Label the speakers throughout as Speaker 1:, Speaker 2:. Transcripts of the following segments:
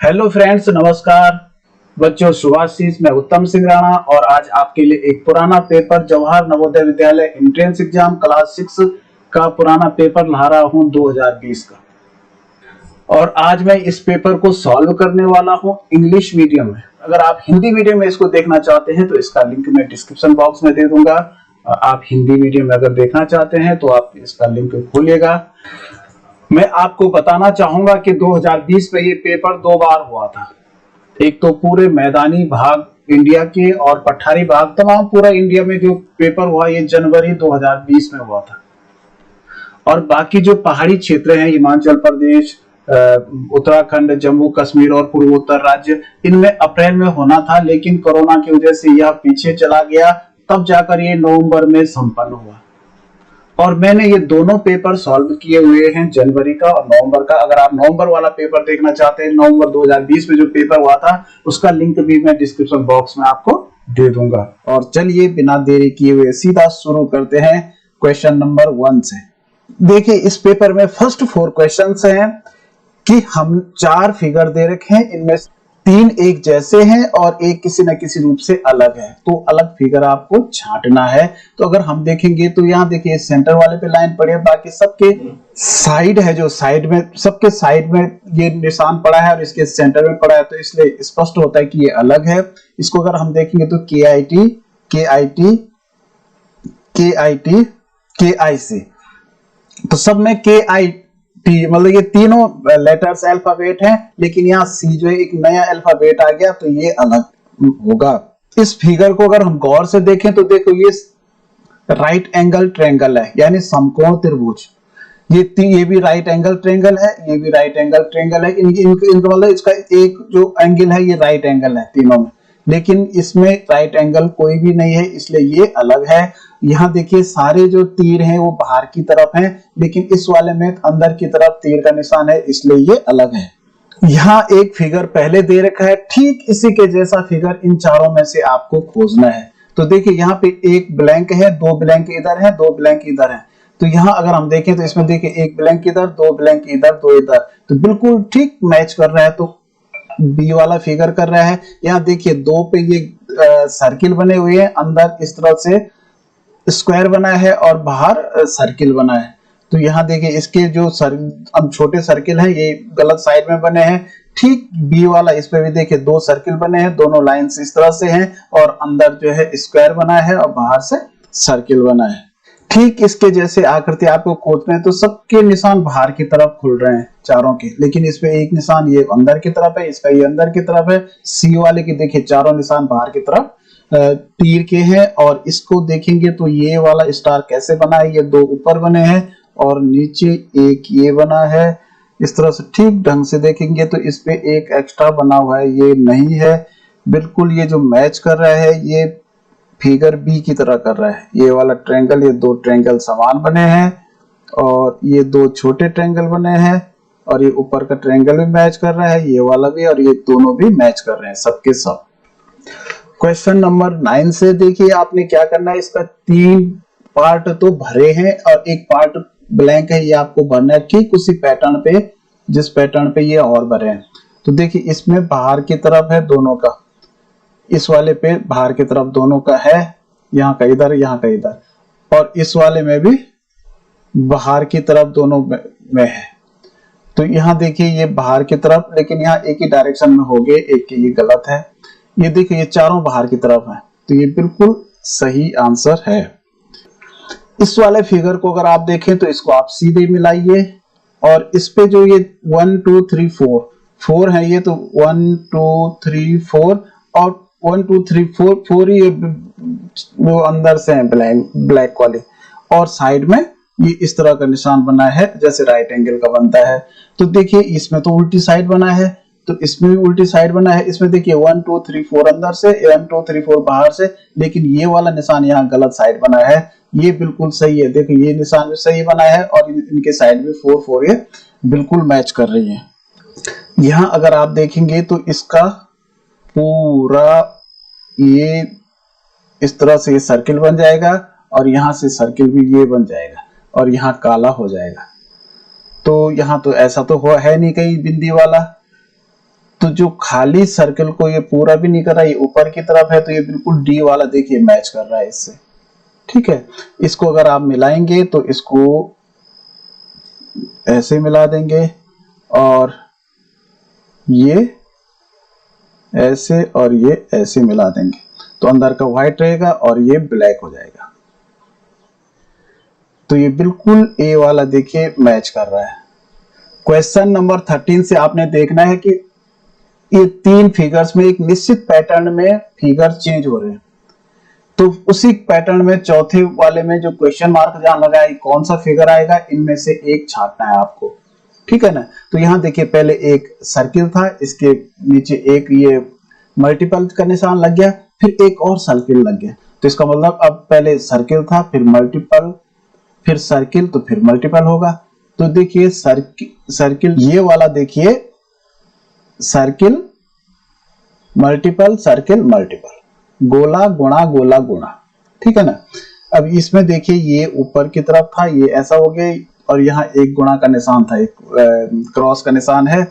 Speaker 1: Hello friends, नमस्कार बच्चों। शुभाशीष, मैं उत्तम सिंह राणा और आज आपके लिए एक पुराना paper Jawahar Navodaya Vidyalaya entrance exam class 6 का पुराना पेपर ला रहा हूं 2020 का। और आज मैं इस पेपर को सॉल्व करने वाला हूं इंग्लिश मीडियम में। अगर आप हिंदी मीडियम में इसको देखना चाहते हैं तो इसका लिंक मैं डिस्क्रिप्शन बॉक्स में दे दूंगा। आप हिंदी मीडियम में अगर देखना चाहते हैं तो आप इसका लिंक खोलिएगा। मैं आपको बताना चाहूंगा कि 2020 में ये पेपर 2 बार हुआ था। एक तो पूरे मैदानी भाग इंडिया के और पठारी भाग तमाम पूरा इंडिया में जो पेपर हुआ ये जनवरी 2020 में हुआ था। और बाकी जो पहाड़ी क्षेत्र हैं, हिमाचल प्रदेश, उत्तराखंड, जम्मू कश्मीर और पूर्वोत्तर राज्य, इनमें अप्रैल में होना था, लेकिन कोरोना की वजह से यह पीछे चला गया। तब जाकर ये नवंबर में संपन्न हुआ। और मैंने ये दोनों पेपर सॉल्व किए हुए हैं, जनवरी का और नवंबर का। अगर आप नवंबर वाला पेपर देखना चाहते हैं, नवंबर 2020 में जो पेपर हुआ था, उसका लिंक भी मैं डिस्क्रिप्शन बॉक्स में आपको दे दूंगा। और चलिए बिना देरी किए हुए सीधा शुरू करते हैं क्वेश्चन नंबर 1 से। देखिए, इस पेपर में फर्स्ट 4 क्वेश्चंस हैं कि हम 4 फिगर दे रखे हैं, इनमें 3 एक जैसे हैं और एक किसी न किसी रूप से अलग है। तो अलग फिगर आपको छांटना है। तो अगर हम देखेंगे तो यहाँ देखिए सेंटर वाले पे लाइन पड़ी है, बाकी सबके साइड है, जो साइड में सबके साइड में ये निशान पड़ा है और इसके सेंटर में पड़ा है, तो इसलिए स्पष्ट होता है कि ये अलग है। इसको अगर हम देखेंगे तो KIT, KIT, KIT, KIC, तो सब में KIT, मतलब ये तीनों लेटर्स अल्फाबेट हैं, लेकिन यहाँ C जो है एक नया अल्फाबेट आ गया, तो ये अलग होगा। इस फिगर को अगर हम गौर से देखें तो देखो ये राइट एंगल ट्रायंगल है, यानी समकोण त्रिभुज। ये भी राइट एंगल ट्रायंगल है, ये भी राइट एंगल ट्रायंगल है। इनका मतलब इसका एक जो एंगल है ये राइट एंगल है तीनों में, लेकिन इसमें राइट एंगल कोई भी नहीं है, इसलिए ये अलग है। यहाँ देखिए सारे जो तीर हैं वो बाहर की तरफ हैं, लेकिन इस वाले में अंदर की तरफ तीर का निशान है, इसलिए ये अलग है। यहाँ एक फिगर पहले दे रखा है, ठीक इसी के जैसा फिगर इन चारों में से आपको खोजना है। तो देखिए यहाँ पे एक ब्लैंक है, 2 ब्लैंक इधर है, 2 ब्लैंक इधर है। तो यहाँ अगर हम देखें तो इसमें देखिए एक ब्लैंक इधर, 2 ब्लैंक इधर, 2 इधर, तो बिल्कुल ठीक मैच कर रहा है। तो बी वाला फिगर कर रहा है। यहाँ देखिए 2 पे ये सर्किल बने हुए हैं, अंदर इस तरह से स्क्वायर बना है और बाहर सर्किल बना है। तो यहाँ देखिए इसके जो अब छोटे सर्किल हैं ये गलत साइड में बने हैं। ठीक बी वाला, इस पे भी देखिए 2 सर्किल बने हैं, दोनों लाइंस इस तरह से हैं और अंदर जो है स्क्वायर बना है और बाहर से सर्किल बना है। ठीक इसके जैसे आकृति आपको खोजना है, तो सबके निशान बाहर की तरफ खुल रहे हैं चारों के, लेकिन इसमें एक निशान ये अंदर की तरफ है, इसका ये अंदर की तरफ है। सी वाले के देखिए चारों निशान बाहर की तरफ तीर के हैं। और इसको देखेंगे तो ये वाला स्टार कैसे बना है, ये 2 ऊपर बने हैं और नीचे एक ये बना है। इस तरह से ठीक ढंग से देखेंगे तो इस पे एक एक्स्ट्रा बना हुआ है, ये नहीं है। बिल्कुल ये जो मैच कर रहा है ये फिगर बी की तरह कर रहा है। ये वाला ट्रायंगल, ये 2 ट्रायंगल समान बने हैं और ये 2 छोटे ट्रायंगल बने हैं और ये ऊपर का ट्रायंगल भी मैच कर रहा है, ये वाला भी, और ये दोनों भी मैच कर रहे हैं सबके सब। क्वेश्चन नंबर 9 से देखिए आपने क्या करना है, इसका 3 पार्ट तो भरे हैं और एक पार्ट ब्लैंक है, ये आपको भरना है ठीक उसी पैटर्न पे जिस पैटर्न पे ये और भरे हैं। तो देखिए इसमें बाहर की तरफ है दोनों का, इस वाले पे बाहर की तरफ दोनों का है, यहाँ का इधर, यहाँ का इधर, और इस वाले में भी बाहर की तरफ दोनों में है। तो यहाँ देखिए ये बाहर की तरफ, लेकिन यहाँ एक ही डायरेक्शन में हो गए, एक की ये गलत है। ये देखिए ये चारों बाहर की तरफ है, तो ये बिल्कुल सही आंसर है। इस वाले फिगर को अगर आप देखें तो इसको आप सीधे मिलाइए और इस पे जो ये 1 2 3 4 है, ये तो 1 2 3 4 और 1 2 3 4 ही वो अंदर से है ब्लैक वाले, और साइड में ये इस तरह का निशान बना है जैसे राइट एंगल का बनता है। तो देखिए इसमें तो उल्टी साइड बना है, तो इसमें भी उल्टी साइड बना है। इसमें देखिए 1 2 3 4 अंदर से, 1 2 3 4 बाहर से, लेकिन ये वाला निशान यहाँ गलत साइड बना है। ये बिल्कुल सही है, देखो ये निशान भी सही बना है और इनके साइड भी 4 4 ये बिल्कुल मैच कर रही है। यहाँ अगर आप देखेंगे तो इसका पूरा ये इस तरह से सर्किल बन जाएगा और यहाँ से सर्किल भी ये बन जाएगा और यहाँ काला हो जाएगा। तो यहाँ तो ऐसा तो है नहीं कहीं बिंदी वाला, तो जो खाली सर्कल को ये पूरा भी नहीं कर रहा, ये ऊपर की तरफ है, तो ये बिल्कुल डी वाला देखिए मैच कर रहा है इससे। ठीक है, इसको अगर आप मिलाएंगे तो इसको ऐसे मिला देंगे और ये ऐसे और ये ऐसे मिला देंगे, तो अंदर का व्हाइट रहेगा और ये ब्लैक हो जाएगा। तो ये बिल्कुल ए वाला देखिए मैच कर रहा है। क्वेश्चन नंबर 13 से आपने देखना है कि ये तीन फिगर्स में एक निश्चित पैटर्न में फिगर चेंज हो रहे हैं, तो उसी पैटर्न में चौथे वाले में जो क्वेश्चन मार्क जहां लगा है कौन सा फिगर आएगा, इनमें से एक छांटना है आपको। ठीक है ना। तो यहाँ देखिए पहले एक सर्किल था, इसके नीचे एक ये मल्टीपल का निशान लग गया, फिर एक और सर्किल लग गया। तो इसका मतलब अब पहले सर्किल था, फिर मल्टीपल, फिर सर्किल, तो फिर मल्टीपल होगा। तो देखिए सर्किल ये वाला देखिए, सर्किल मल्टीपल सर्किल मल्टीपल, गोला गुणा गोला गुणा। ठीक है ना। अब इसमें देखिए ये ऊपर की तरफ था, ये ऐसा हो गया, और यहाँ एक गुणा का निशान था, एक क्रॉस का निशान है,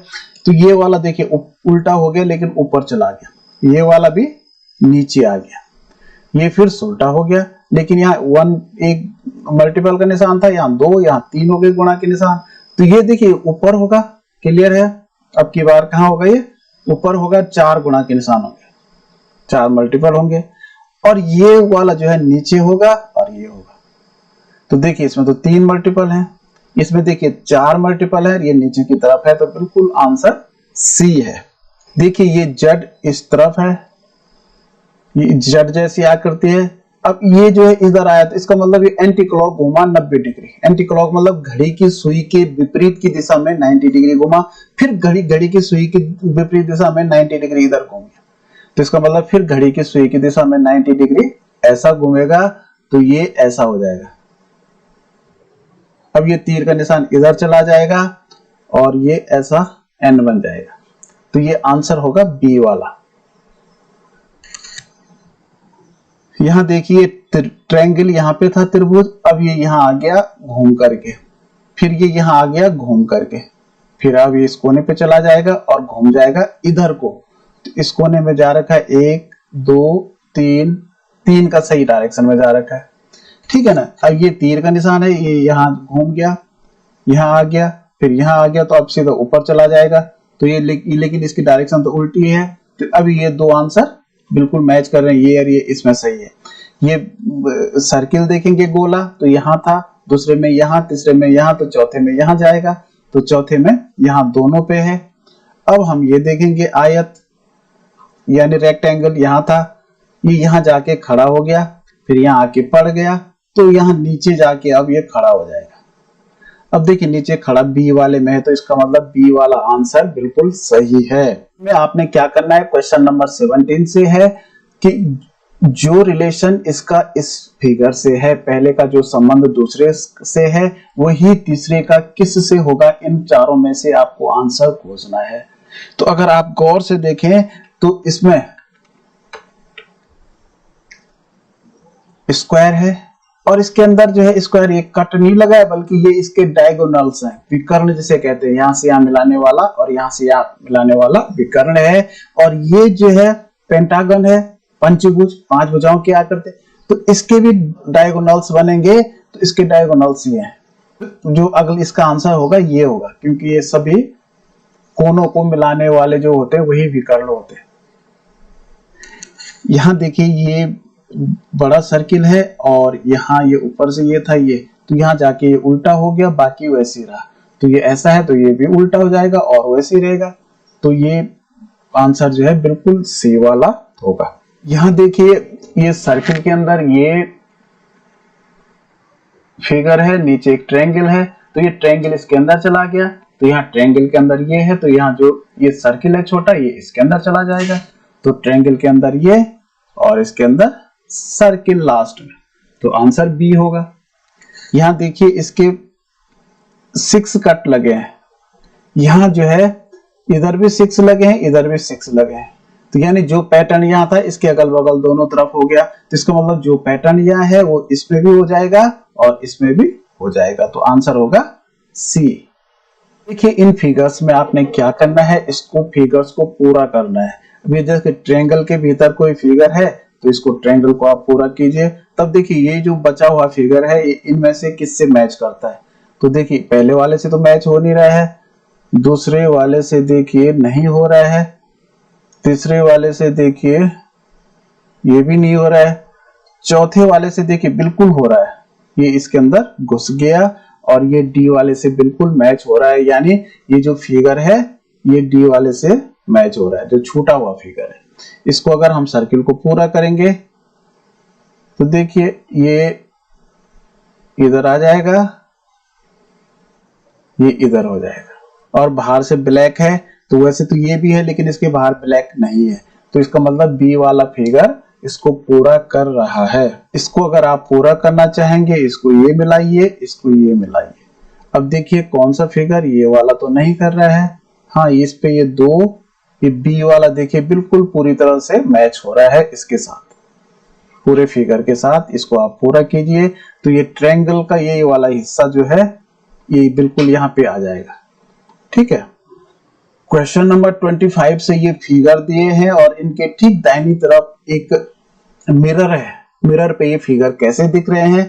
Speaker 1: तो ये वाला देखिए उल्टा हो गया लेकिन ऊपर चला गया, ये वाला भी नीचे आ गया, ये फिर उल्टा हो गया, लेकिन यहाँ एक मल्टीपल का निशान था, यहाँ दो, यहाँ तीन हो गए गुणा के निशान, तो ये देखिए ऊपर होगा। क्लियर है। अब की बार कहाँ होगा, ये ऊपर होगा, चार गुणा के निशान होंगे, चार मल्टीपल होंगे, और ये वाला जो है नीचे होगा और ये होगा। तो देखिए इसमें तो तीन मल्टीपल हैं, इसमें देखिए चार मल्टीपल है, ये नीचे की तरफ है, तो बिल्कुल आंसर सी है। देखिए ये जेड इस तरफ है, ये जेड जैसी आकृति है। अब ये जो है इधर आया, तो इसका मतलब ये एंटी क्लॉक घुमा 90 डिग्री। एंटी क्लॉक मतलब घड़ी की सुई के विपरीत की दिशा में 90 डिग्री घुमा, फिर घड़ी की सुई की विपरीत दिशा में 90 डिग्री इधर घूम गया। तो इसका मतलब फिर घड़ी की सुई की दिशा में 90 डिग्री ऐसा घूमेगा, तो ये ऐसा हो जाएगा। अब ये तीर का निशान इधर चला जाएगा और ये ऐसा एन बन जाएगा, तो ये आंसर होगा बी वाला। यहां देखिए ट्रायंगल यहां पे था त्रिभुज, अब ये यहां आ गया घूम करके, फिर ये यहां आ गया घूम करके, फिर अब ये इस कोने पे चला जाएगा और घूम जाएगा इधर को। तो इस कोने में जा रखा है 1 2 3, 3 का सही डायरेक्शन में जा रखा है। ठीक है ना। अब ये तीर का निशान है, ये यहाँ घूम गया, यहाँ आ गया, फिर यहाँ आ गया, तो अब सीधा ऊपर चला जाएगा। तो ये लेकिन इसकी डायरेक्शन तो उल्टी है, तो अब ये दो आंसर बिल्कुल मैच कर रहे हैं, ये और ये इसमें सही है। ये सर्किल देखेंगे गोला, तो यहाँ था, दूसरे में यहाँ, तीसरे में यहाँ, तो चौथे में यहाँ जाएगा, तो चौथे में यहाँ दोनों पे है। अब हम ये देखेंगे आयत यानी रेक्टेंगल, यहाँ था, ये यहाँ जाके खड़ा हो गया, फिर यहाँ आके पड़ गया, तो यहाँ नीचे जाके अब ये खड़ा हो जाएगा। अब देखिए नीचे खड़ा बी वाले में है, तो इसका मतलब बी वाला आंसर बिल्कुल सही है। में आपने क्या करना है, क्वेश्चन नंबर 17 से है कि जो रिलेशन इसका इस फिगर से है, पहले का जो संबंध दूसरे से है वही तीसरे का किस से होगा, इन चारों में से आपको आंसर खोजना है। तो अगर आप गौर से देखें तो इसमें स्क्वायर है, और इसके अंदर जो है स्क्वायर ये कट नहीं लगा है, बल्कि ये इसके डायगोनल्स हैं, विकर्ण जिसे कहते हैं, यहां से यहां मिलाने वाला और यहां से यहां मिलाने वाला विकर्ण है। और ये जो है पेंटागन है, पंचभुज, पांच भुजाओं की आकृति, तो इसके भी डायगोनल्स बनेंगे, तो इसके डायगोनल्स ये हैं। जो अगला इसका आंसर होगा ये होगा, क्योंकि ये सभी कोनों को मिलाने वाले जो होते हैं वही विकर्ण होते हैं। यहां देखिए ये बड़ा सर्किल है, और यहाँ ये ऊपर से ये था ये, तो यहाँ जाके ये उल्टा हो गया, बाकी वैसे ही रहा। तो ये ऐसा है तो ये भी उल्टा हो जाएगा और वैसे ही रहेगा, तो ये आंसर जो है बिल्कुल सी वाला होगा। यहाँ देखिए ये सर्किल के अंदर ये फिगर है, नीचे एक ट्रायंगल है, तो ये ट्रायंगल इसके अंदर चला गया, तो यहाँ ट्रायंगल के अंदर ये है, तो यहाँ जो ये सर्किल है छोटा, ये इसके अंदर चला जाएगा, तो ट्रायंगल के अंदर ये और इसके अंदर सर्किल लास्ट में, तो आंसर बी होगा। यहां देखिए इसके 6 कट लगे हैं, यहां जो है इधर भी 6 लगे हैं, इधर भी 6 लगे हैं, तो यानी जो पैटर्न यहां था इसके अगल बगल दोनों तरफ हो गया, तो इसका मतलब जो पैटर्न यहां है वो इसमें भी हो जाएगा और इसमें भी हो जाएगा, तो आंसर होगा सी। देखिए इन फिगर्स में आपने क्या करना है, इसको फिगर्स को पूरा करना है। अभी जैसे ट्रायंगल के भीतर कोई फिगर है तो इसको ट्रायंगल को आप पूरा कीजिए। तब देखिए ये जो बचा हुआ फिगर है ये इनमें से किससे मैच करता है। तो देखिए पहले वाले से तो मैच हो नहीं रहा है, दूसरे वाले से देखिए नहीं हो रहा है, तीसरे वाले से देखिए ये भी नहीं हो रहा है, चौथे वाले से देखिए बिल्कुल हो रहा है, ये इसके अंदर घुस गया और ये डी वाले से बिल्कुल मैच हो रहा है। यानी ये जो फिगर है ये डी वाले से मैच हो रहा है, जो छूटा हुआ फिगर है। इसको अगर हम सर्किल को पूरा करेंगे तो देखिए ये इधर आ जाएगा, ये इधर हो जाएगा और बाहर से ब्लैक है। तो वैसे तो ये भी है लेकिन इसके बाहर ब्लैक नहीं है, तो इसका मतलब बी वाला फिगर इसको पूरा कर रहा है। इसको अगर आप पूरा करना चाहेंगे इसको ये मिलाइए, इसको ये मिलाइए। अब देखिए कौन सा फिगर, ये वाला तो नहीं कर रहा है, हाँ इस पे ये दो, ये बी वाला देखिए बिल्कुल पूरी तरह से मैच हो रहा है इसके साथ, पूरे फिगर के साथ। इसको आप पूरा कीजिए तो ये ट्रायंगल का ये वाला हिस्सा जो है ये बिल्कुल यहाँ पे आ जाएगा। ठीक है, क्वेश्चन नंबर 25 से ये फिगर दिए हैं और इनके ठीक दाहिनी तरफ एक मिरर है। मिरर पे ये फिगर कैसे दिख रहे हैं,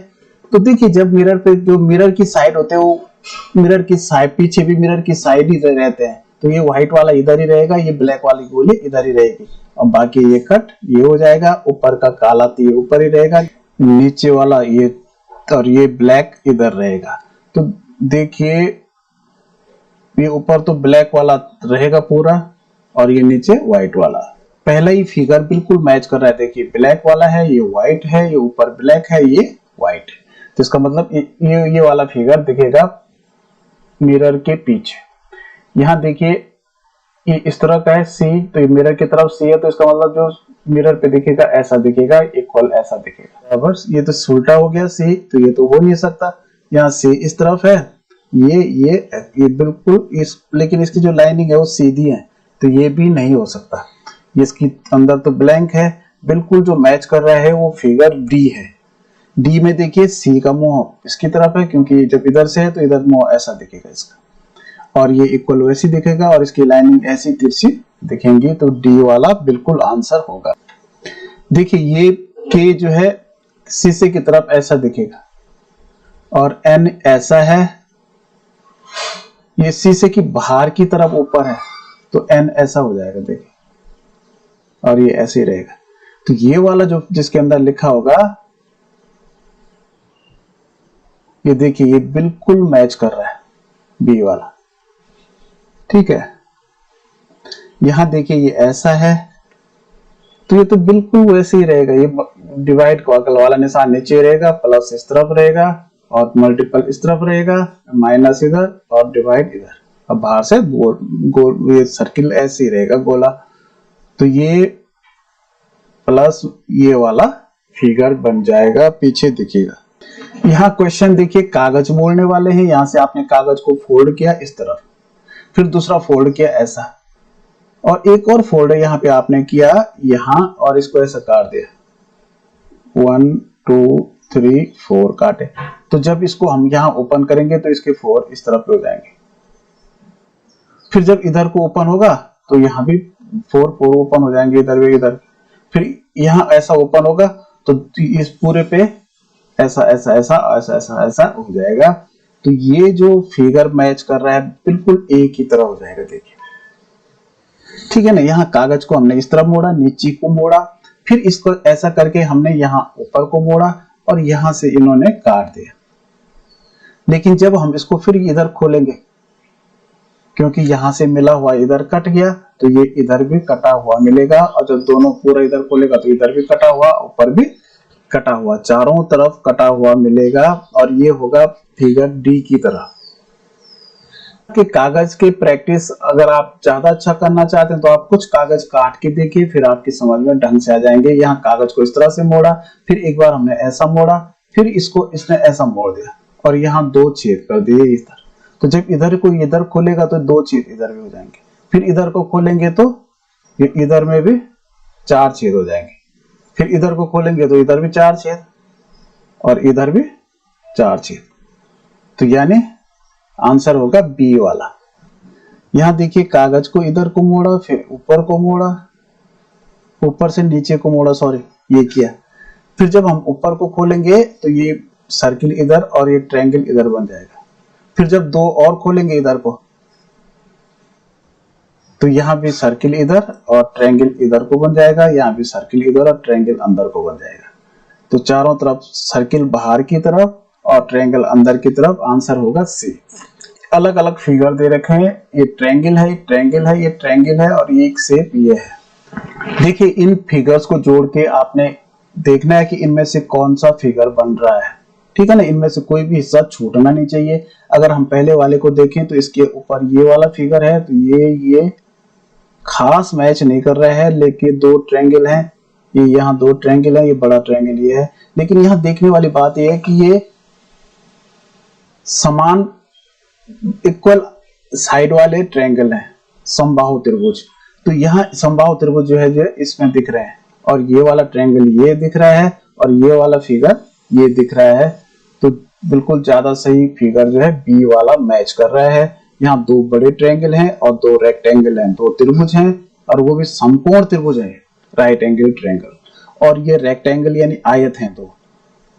Speaker 1: तो देखिए जब मिरर पे जो मिरर की साइड होते हैं वो मिरर की साइड, पीछे भी मिरर की साइड ही रहते हैं, तो ये व्हाइट वाला इधर ही रहेगा, ये ब्लैक वाली गोली इधर ही रहेगी और बाकी ये कट ये हो जाएगा। ऊपर का काला तो ये ऊपर ही रहेगा, नीचे वाला ये और ये ब्लैक इधर रहेगा। तो देखिए ये ऊपर तो ब्लैक वाला रहेगा पूरा और ये नीचे व्हाइट वाला। पहला ही फिगर बिल्कुल मैच कर रहा है, देखिए ब्लैक वाला है, ये व्हाइट है, ये ऊपर ब्लैक है, ये व्हाइट है। तो इसका मतलब ये वाला फिगर दिखेगा मिरर के पीछे। यहाँ देखिए ये इस तरह का है सी, तो ये मिरर की तरफ सी है, तो इसका मतलब जो मिरर पे दिखेगा ऐसा दिखेगा, इक्वल ऐसा दिखेगा। बस ये तो उल्टा हो गया सी, तो ये तो हो नहीं सकता। यहाँ सी इस तरफ है, ये बिल्कुल इस, लेकिन इसकी जो लाइनिंग है वो सीधी है, तो ये भी नहीं हो सकता। ये इसकी अंदर तो ब्लैंक है, बिल्कुल जो मैच कर रहा है वो फिगर डी है। डी में देखिए सी का मुंह इसकी तरफ है, क्योंकि जब इधर से है तो इधर मुंह ऐसा दिखेगा इसका, और ये इक्वल वैसी दिखेगा और इसकी लाइनिंग ऐसी तिरछी दिखेंगी, तो डी वाला बिल्कुल आंसर होगा। देखिए ये के जो है शीशे की तरफ ऐसा दिखेगा और एन ऐसा है, ये शीशे की बाहर की तरफ ऊपर है, तो एन ऐसा हो जाएगा देखिए, और ये ऐसे ही रहेगा। तो ये वाला जो जिसके अंदर लिखा होगा ये देखिए ये बिल्कुल मैच कर रहा है बी वाला। ठीक है, यहां देखिए ये ऐसा है, तो ये तो बिल्कुल वैसे ही रहेगा। ये डिवाइड को अगल वाला निशान नीचे रहेगा, प्लस इस तरफ रहेगा और मल्टीपल इस तरफ रहेगा, माइनस इधर और डिवाइड इधर। अब बाहर से गोल ये सर्किल ऐसे ही रहेगा गोला। तो ये प्लस ये वाला फिगर बन जाएगा, पीछे दिखेगा। यहाँ क्वेश्चन देखिए कागज मोड़ने वाले हैं। यहां से आपने कागज को फोल्ड किया इस तरफ, फिर दूसरा फोल्ड किया ऐसा, और एक और फोल्ड यहाँ पे आपने किया यहाँ और इसको ऐसा काट दिया, 1 2 3 4 काटे। तो जब इसको हम यहाँ ओपन करेंगे तो इसके 4 इस तरफ हो जाएंगे, फिर जब इधर को ओपन होगा तो यहाँ भी 4 ओपन हो जाएंगे, इधर भी इधर। फिर यहाँ ऐसा ओपन होगा तो इस पूरे पे ऐसा ऐसा ऐसा ऐसा ऐसा ऐसा हो जाएगा। तो ये जो फिगर मैच कर रहा है बिल्कुल एक ही तरह हो जाएगा, देखिए। ठीक है ना, यहाँ कागज को हमने इस तरफ मोड़ा, नीचे को मोड़ा, फिर इसको ऐसा करके हमने यहाँ ऊपर को मोड़ा और यहाँ से इन्होंने काट दिया। लेकिन जब हम इसको फिर इधर खोलेंगे, क्योंकि यहाँ से मिला हुआ इधर कट गया, तो ये इधर भी कटा हुआ मिलेगा, और जब दोनों पूरा इधर खोलेगा तो इधर भी कटा हुआ, ऊपर भी कटा हुआ, चारों तरफ कटा हुआ मिलेगा, और ये होगा फिगर डी की तरह। कि कागज के प्रैक्टिस अगर आप ज्यादा अच्छा करना चाहते हैं तो आप कुछ कागज काट के देखिए, फिर आपकी समझ में ढंग से आ जाएंगे। यहाँ कागज को इस तरह से मोड़ा, फिर एक बार हमने ऐसा मोड़ा, फिर इसको इसने ऐसा मोड़ दिया और यहाँ 2 छेद कर दिए इधर। तो जब इधर को इधर खोलेगा तो 2 छेद इधर भी हो जाएंगे, फिर इधर को खोलेंगे तो ये इधर में भी 4 छेद हो जाएंगे, फिर इधर को खोलेंगे तो इधर भी 4 छेद और इधर भी 4 छेद। तो यानी आंसर होगा बी वाला। यहाँ देखिए कागज को इधर को मोड़ा, फिर ऊपर को मोड़ा, ऊपर से नीचे को मोड़ा, सॉरी ये किया। फिर जब हम ऊपर को खोलेंगे तो ये सर्किल इधर और ये ट्रायंगल इधर बन जाएगा। फिर जब दो और खोलेंगे इधर को तो यहाँ भी सर्किल इधर और ट्रायंगल इधर को बन जाएगा, यहाँ भी सर्किल इधर और ट्रायंगल अंदर को बन जाएगा। तो चारों तरफ सर्किल बाहर की तरफ और ट्रायंगल अंदर की तरफ, आंसर होगा सी। अलग अलग फिगर दे रखे हैं, ये ट्रायंगल है, ये ट्रायंगल है, ये ट्रायंगल है और एक शेप ये है। देखिए इन फिगर्स को जोड़ के आपने देखना है कि इनमें से कौन सा फिगर बन रहा है, ठीक है ना। इनमें से कोई भी हिस्सा छूटना नहीं चाहिए। अगर हम पहले वाले को देखें तो इसके ऊपर ये वाला फिगर है, तो ये खास मैच नहीं कर रहा है, लेकिन दो ट्रायंगल हैं, ये यहाँ दो ट्रायंगल है, ये बड़ा ट्रायंगल ये है। लेकिन यहाँ देखने वाली बात ये है कि ये समान इक्वल साइड वाले ट्रायंगल हैं, समबाहु त्रिभुज। तो यहाँ समबाहु त्रिभुज जो है इसमें दिख रहे हैं, और ये वाला ट्रायंगल ये दिख रहा है और ये वाला फिगर ये दिख रहा है। तो बिल्कुल ज्यादा सही फिगर जो है बी वाला मैच कर रहा है। यहाँ दो बड़े ट्रायंगल हैं और दो रेक्टेंगल हैं, दो त्रिभुज हैं और वो भी समकोण त्रिभुज है, राइट एंगल ट्रायंगल। और ये रेक्टेंगल यानी आयत हैं दो।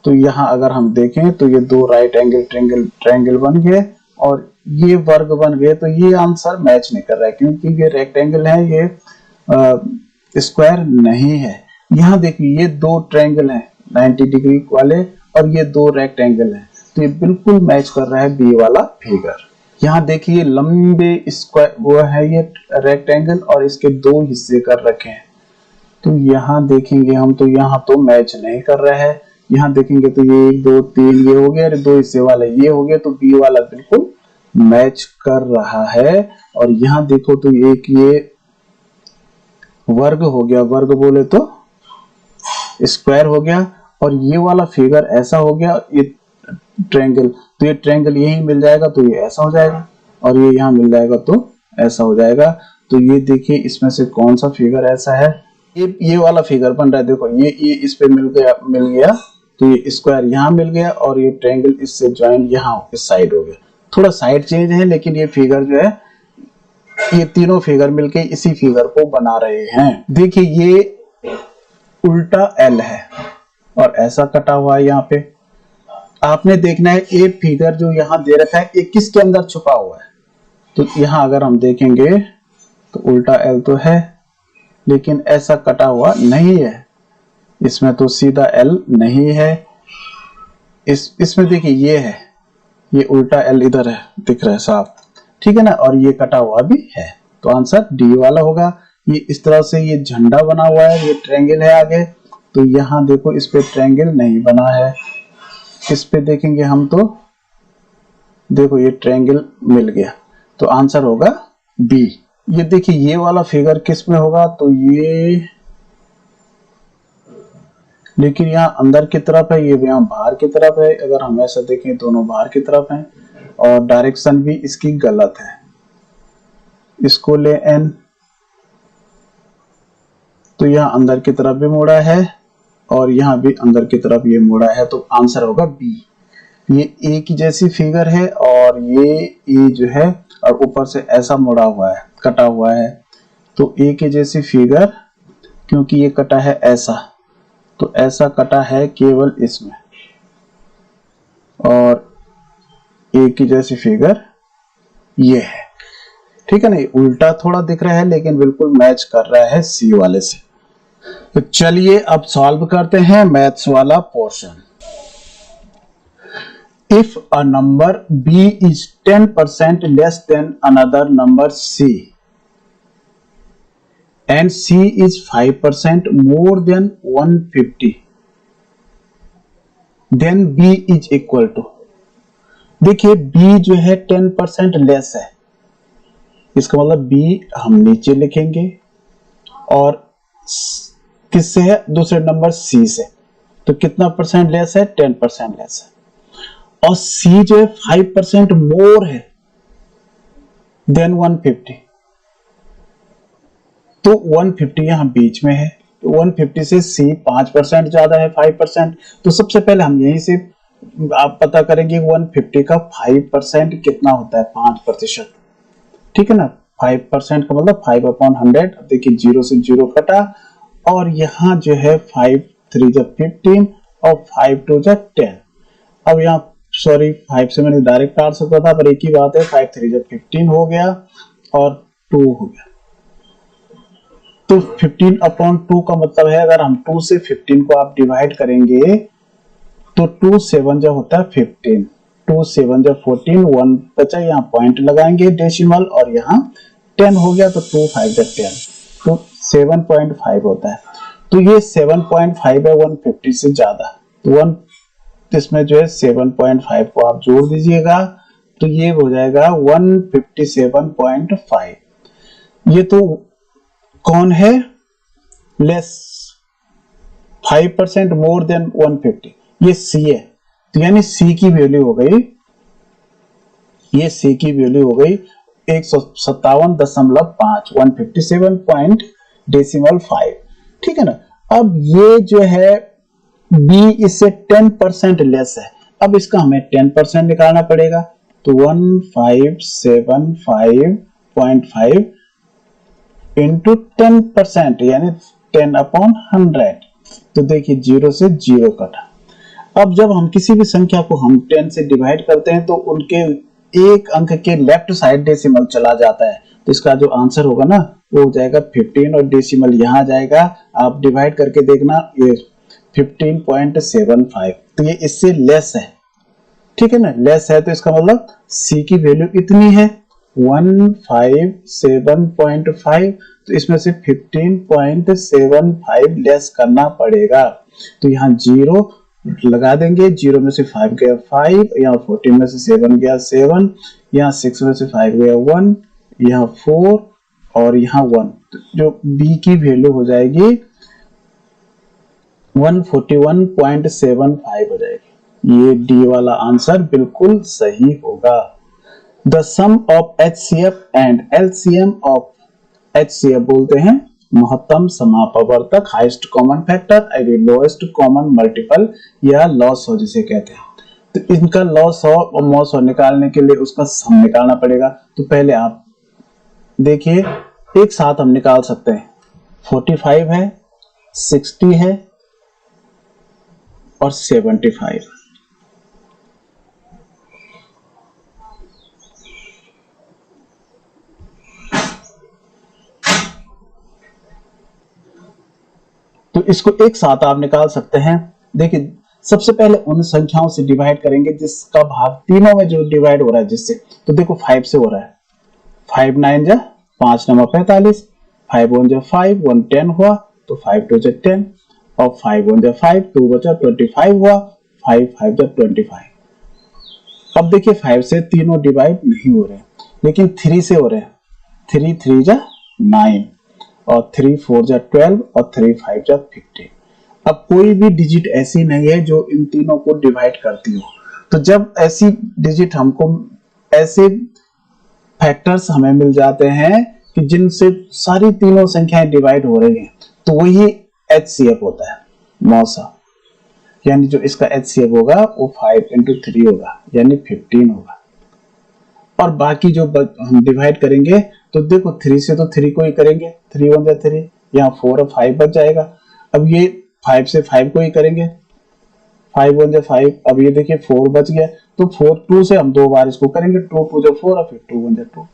Speaker 1: तो यहाँ अगर हम देखें तो ये दो राइट एंगल ट्रायंगल बन गए और ये वर्ग बन गए। तो ये आंसर मैच नहीं कर रहा है क्योंकि ये रेक्टेंगल है, ये स्क्वायर नहीं है। यहाँ देखिए ये दो ट्रायंगल हैं 90 डिग्री वाले और ये दो रेक्टेंगल हैं, तो ये बिल्कुल मैच कर रहा है बी वाला फिगर। यहाँ देखिए लंबे स्क्वायर वो है ये रेक्टेंगल और इसके दो हिस्से कर रखे हैं। तो यहाँ देखेंगे हम तो यहाँ तो मैच नहीं कर रहा है। यहाँ देखेंगे तो ये 1 2 3 ये हो गया, दो हिस्से वाला ये हो गया, तो बी वाला बिल्कुल मैच कर रहा है। और यहाँ देखो तो एक ये वर्ग हो गया, वर्ग बोले तो स्क्वायर हो गया, और ये वाला फिगर ऐसा हो गया, ये ट्रायंगल, तो ये ट्रायंगल यही मिल जाएगा तो ये ऐसा हो जाएगा, और ये यहाँ मिल जाएगा तो ऐसा हो जाएगा। तो ये देखिए इसमें से कौन सा फिगर ऐसा है, ये वाला फिगर बन रहा है। देखो ये इस पे मिल गया तो ये स्क्वायर यहाँ मिल गया और ये ट्रायंगल इससे ज्वाइन यहाँ इस साइड हो गया। थोड़ा साइड चेंज है लेकिन ये फिगर जो है, ये तीनों फिगर मिलके इसी फिगर को बना रहे हैं। देखिए ये उल्टा एल है और ऐसा कटा हुआ है। यहाँ पे आपने देखना है ये फिगर जो यहाँ दे रखा है ये किसके अंदर छुपा हुआ है। तो यहाँ अगर हम देखेंगे तो उल्टा एल तो है लेकिन ऐसा कटा हुआ नहीं है, इसमें तो सीधा एल नहीं है। इसमें देखिए ये है, ये उल्टा एल इधर है, दिख रहा है साफ, ठीक है ना, और ये कटा हुआ भी है। तो आंसर डी वाला होगा। ये इस तरह से ये झंडा बना हुआ है, ये ट्रायंगल है आगे, तो यहाँ देखो इस पे ट्रायंगल नहीं बना है। इस पे देखेंगे हम तो देखो ये ट्रायंगल मिल गया, तो आंसर होगा बी। ये देखिए ये वाला फिगर किस में होगा, तो ये लेकिन यहाँ अंदर की तरफ है, ये यहाँ बाहर की तरफ है। अगर हम ऐसा देखें दोनों बाहर की तरफ हैं और डायरेक्शन भी इसकी गलत है। इसको ले एन, तो यहाँ अंदर की तरफ भी मोड़ा है और यहाँ भी अंदर की तरफ ये मोड़ा है, तो आंसर होगा बी। ये ए की जैसी फिगर है और ये ए जो है और ऊपर से ऐसा मोड़ा हुआ है, कटा हुआ है, तो ए के जैसी फिगर, क्योंकि ये कटा है ऐसा, तो ऐसा कटा है केवल इसमें, और ए की जैसी फिगर ये है, ठीक है ना। उल्टा थोड़ा दिख रहा है लेकिन बिल्कुल मैच कर रहा है सी वाले से। तो चलिए अब सॉल्व करते हैं मैथ्स वाला portion. If a number b is 10% less than another number c and c is 5% more than 150, then b is equal to, देखिए b जो है 10% लेस है, इसका मतलब b हम नीचे लिखेंगे और किससे है, दूसरे नंबर c से, तो कितना परसेंट लेस है, 10% लेस है। और C जो है 5% मोर है देन 150, तो 150 यहां बीच में है, तो 150 से C 5% ज्यादा है 5%। तो सबसे पहले हम यहीं से आप पता करेंगे 150 का 5% कितना होता है, 5%, ठीक है ना। 5% का मतलब 5/100। अब देखिए 0 से 0 कटा और यहाँ जो है 5 3 जा 15 और 5 2 जा 10। अब यहाँ सॉरी 5 से मैंने डायरेक्ट काट सकता था, पर एक ही बात है, 5 3 जा 15 हो गया और 2 हो गया। तो 15/2 का मतलब है अगर हम 2 से 15 को आप डिवाइड करेंगे तो 2 7 जो होता है 15, 2 7 जो 14, 1 बचा, यहाँ पॉइंट लगाएंगे डेसिमल और यहाँ 10 हो गया तो 2 5 जा 10, तो 7.5 होता है। तो ये 7.5 है 150 से ज्यादा, तो 1 इसमें जो है 7.5 को आप जोड़ दीजिएगा तो ये हो जाएगा 157.5। ये तो कौन है? लेस 5% मोर देन 150, ये सी है। तो यानी सी की वैल्यू हो गई, ये सी की वैल्यू हो गई 157.5, 157.5, ठीक है ना। अब ये जो है बी इससे 10% लेस है, अब इसका हमें 10% निकालना पड़ेगा। तो 1575.5 इंटू 10% यानी 10/100। तो देखिए 0 से 0 कटा। अब जब हम किसी भी संख्या को हम 10 से डिवाइड करते हैं तो उनके एक अंक के लेफ्ट साइड डेसिमल चला जाता है, तो इसका जो आंसर होगा ना वो हो जाएगा 15 और डेसिमल यहाँ जाएगा। आप डिवाइड करके देखना, ये 15.75, तो ये इससे लेस है, ठीक है ना, लेस है। तो इसका मतलब सी की वैल्यू इतनी है 157.5, तो इसमें से 15.75 लेस करना पड़ेगा। तो यहाँ 0 लगा देंगे, 0 में से 5 गया 5, यहाँ 14 में से 7 गया 7, यहाँ 6 में से 5 गया 1, यहाँ 4 और यहाँ 1, तो जो बी की वैल्यू हो जाएगी 141.75 हो जाएगी। ये डी वाला आंसर बिल्कुल सही होगा। The sum of HCF and LCM of HCF बोलते हैं महत्तम समापवर्तक, highest common factor, lowest common multiple या लॉस हो जिसे कहते हैं। तो इनका लॉस और मॉस निकालने के लिए उसका सम निकालना पड़ेगा। तो पहले आप देखिए एक साथ हम निकाल सकते हैं, 45 है, 60 है और 75। तो इसको एक साथ आप निकाल सकते हैं। देखिए सबसे पहले उन संख्याओं से डिवाइड करेंगे जिसका भाग तीनों में जो डिवाइड हो रहा है जिससे, तो देखो 5 से हो रहा है, 5 9 जा 5 9 45, 5 1 जा 5, 1 10 हुआ, तो 5 2 जा 10 और 5 1 जा 5, 2 बचा 25 हुआ, 5 5 जा 25। अब देखिए 5 से तीनों डिवाइड नहीं हो रहे, लेकिन 3 से हो रहे हैं, 3 3 जा 9 और 3 4 जा 12 और 3 5 जा 15। अब कोई भी डिजिट ऐसी नहीं है जो इन तीनों को डिवाइड करती हो। तो जब ऐसी डिजिट हमको, ऐसे फैक्टर्स हमें मिल जाते हैं कि जिनसे सारी तीनों संख्याएं डिवाइड हो रही हैं, तो वही HCF होता है, मौसा। यानी जो इसका HCF होगा वो 5 into 3 होगा, यानी 15 होगा। और बाकी जो हम डिवाइड करेंगे तो देखो 3 से तो 3 को ही करेंगे, 3 1 जा 3, यहाँ 4 और 5 बच जाएगा। अब ये 5 से 5 को ही करेंगे, 5 1 जा 5, अब ये देखिए 4 बच गया, तो 4 2 से हम 2 बार इसको करेंगे, 2 2 जा 4 और फिर 2 1 जा 2।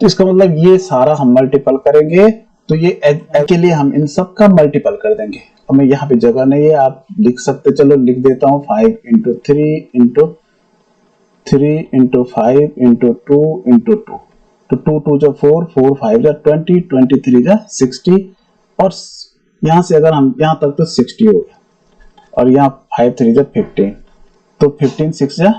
Speaker 1: तो इसका मतलब ये सारा हम मल्टीपल करेंगे, तो ये के लिए हम इन सब का मल्टीपल कर देंगे। अब मैं यहाँ पे जगह नहीं है, आप लिख सकते, चलो लिख देता हूँ, 5 into 3 into 3 into 5 into 2 into 2, तो 2 2 जा 4, 4 5 जा 20, 23 जा 60, और यहाँ से अगर हम यहाँ तक तो 60 हो गया, और यहाँ 5 3 जा 15, तो 15 6 जा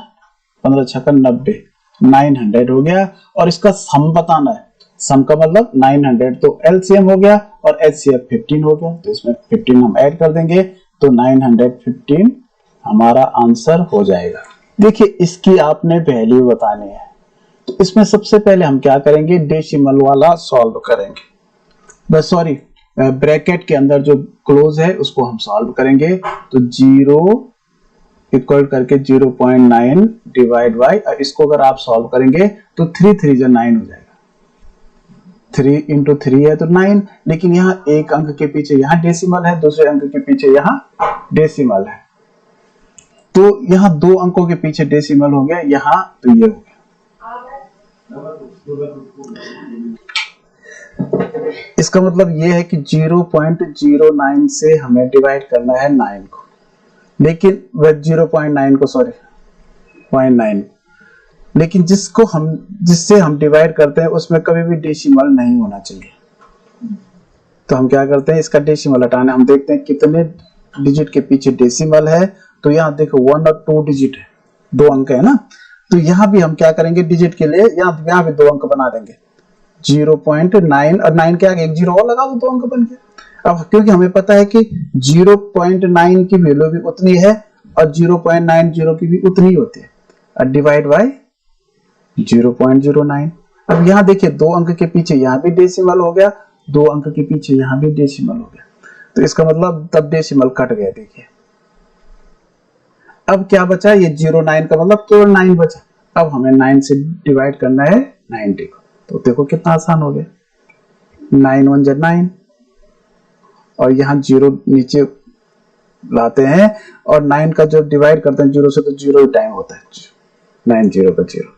Speaker 1: 15 छक्का 90, 900 हो गया। और इसका सम बताना है, सम का मतलब 900, तो LCM हो गया और HCF 15 हो गया, तो इसमें 15 हम ऐड कर देंगे, तो 915 हमारा आंसर हो जाएगा। देखिए इसकी आपने वैल्यू बतानी है, तो इसमें सबसे पहले हम क्या करेंगे, डेसिमल वाला सॉल्व करेंगे, बस सॉरी ब्रैकेट के अंदर जो क्लोज है उसको हम सॉल्व करेंगे। तो 0 इक्वल करके 0.9 डिवाइड बाय, इसको अगर आप सॉल्व करेंगे तो 3 3 जा 9 हो जाएगा, 3 इंटू 3 है तो 9, लेकिन यहाँ एक अंक के पीछे यहाँ डेसिमल है, दूसरे अंक के पीछे यहाँ डेसिमल है, तो यहाँ दो अंकों के पीछे डेसिमल हो गया यहाँ, तो ये हो गया। इसका मतलब ये है कि 0.09 से हमें डिवाइड करना है 9 को, लेकिन वह 0.9 को, सॉरी 0.9, लेकिन जिससे हम डिवाइड करते हैं उसमें कभी भी डेसिमल नहीं होना चाहिए। तो हम क्या करते हैं, इसका डेसिमल हटाना, हम देखते हैं कितने डिजिट के पीछे डेसिमल है। तो यहाँ देखो 1 और 2 डिजिट है, 2 अंक है ना, तो यहाँ भी हम क्या करेंगे, डिजिट के लिए यहाँ भी 2 अंक बना देंगे, 0.9 और 9 के आगे एक 0 और लगा दो, 2 अंक बन गए। अब क्योंकि हमें पता है कि 0.9 की वैल्यू भी उतनी है और 0.90 की भी उतनी होती है, और डिवाइड बाय 0.09। अब यहाँ देखिए 2 अंक के पीछे यहाँ भी डेसिमल हो गया, 2 अंक के पीछे यहाँ भी डेसिमल हो गया, तो इसका मतलब तब डेसिमल कट गया। देखिए अब क्या बचा, ये 0.9 का मतलब केवल 9 बचा। अब हमें 9 से डिवाइड करना है 90 को, तो देखो कितना आसान हो गया, 9 1 जा 9, और यहाँ 0 नीचे लाते हैं, और 9 का जब डिवाइड करते हैं 0 से तो 0 ही टाइम होता है, 9 0 का 0,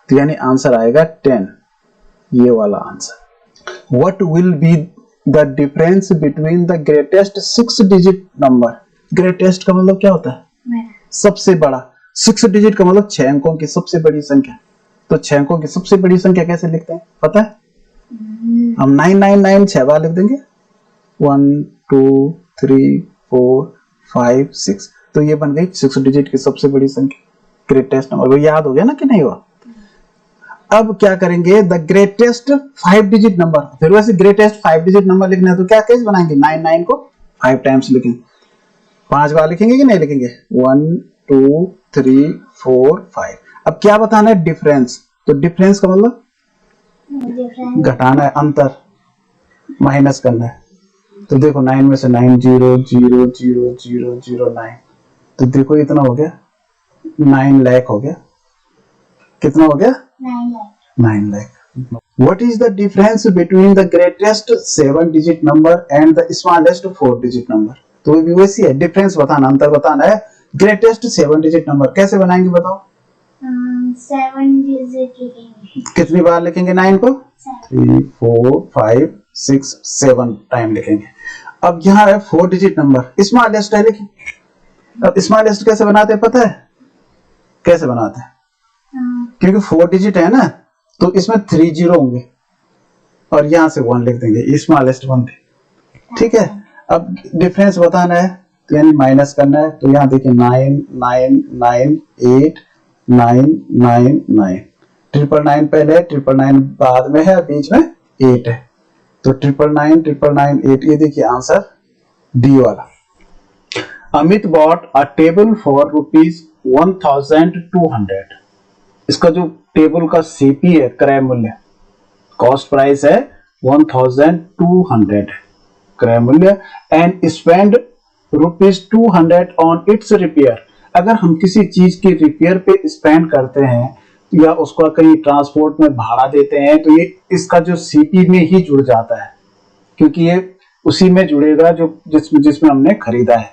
Speaker 1: तो यानी आंसर आएगा 10, ये वाला answer. What will be the difference between the greatest 6 digit number. Greatest का मतलब क्या होता है, सबसे बड़ा। 6 डिजिट का मतलब 6 अंकों की सबसे बड़ी संख्या। तो 6 अंकों की सबसे बड़ी संख्या कैसे लिखते हैं पता है, हम 999 6 बार लिख देंगे, 1 2 3 4 5 6, तो ये बन गई 6 डिजिट की सबसे बड़ी संख्या, ग्रेटेस्ट नंबर। वो याद हो गया ना कि नहीं हुआ। अब क्या करेंगे, द ग्रेटेस्ट 5 डिजिट नंबर, फिर वैसे ग्रेटेस्ट 5 डिजिट नंबर लिखना है तो क्या कैसे बनाएंगे, 99 को 5 टाइम्स लिखेंगे, 5 बार लिखेंगे कि नहीं लिखेंगे, 1 2 3 4 5। अब क्या बताना है, डिफरेंस। तो डिफरेंस का मतलब घटाना है, अंतर, माइनस करना है। तो देखो 9 में से 9 0 0 0 0 0 9, तो देखो इतना हो गया, 9 लाख हो गया। कितना हो गया, 9 lakh. What is the difference between the greatest 7 digit number and the smallest 4 digit number? तो भी वैसी है, डिफरेंस बताना, अंतर बताना है। ग्रेटेस्ट 7 डिजिट नंबर कैसे बनाएंगे बताओ,
Speaker 2: 7 डिजिट लिखेंगे,
Speaker 1: कितनी बार लिखेंगे 9 को, 3 4 5 6 7 टाइम लिखेंगे। अब यहाँ है 4 डिजिट नंबर, स्मॉलेस्ट है, लिखिए। अब स्मॉलेस्ट कैसे बनाते हैं पता है, कैसे बनाते हैं, क्योंकि 4 डिजिट है ना, तो इसमें 3 0 होंगे और यहां से 1 लिख देंगे, स्मॉलेस्ट 1 थे, ठीक है। अब डिफरेंस बताना है तो यानी माइनस करना है, तो यहाँ देखिए 9 9 9 8 9 9 9, 999 पहले है, 999 बाद में है, बीच में 8 है, तो 999 999 8, ये देखिए आंसर डी वाला। Amit bought a table for ₹1200। इसका जो टेबल का सीपी है, क्रय मूल्य, कॉस्ट प्राइस है 1200 क्रय मूल्य, and spend ₹200 on it's repair. अगर हम किसी चीज की रिपेयर पे स्पेंड करते हैं या उसका कहीं ट्रांसपोर्ट में भाड़ा देते हैं, तो ये इसका जो सीपी में ही जुड़ जाता है, क्योंकि ये उसी में जुड़ेगा जो जिसमें हमने खरीदा है,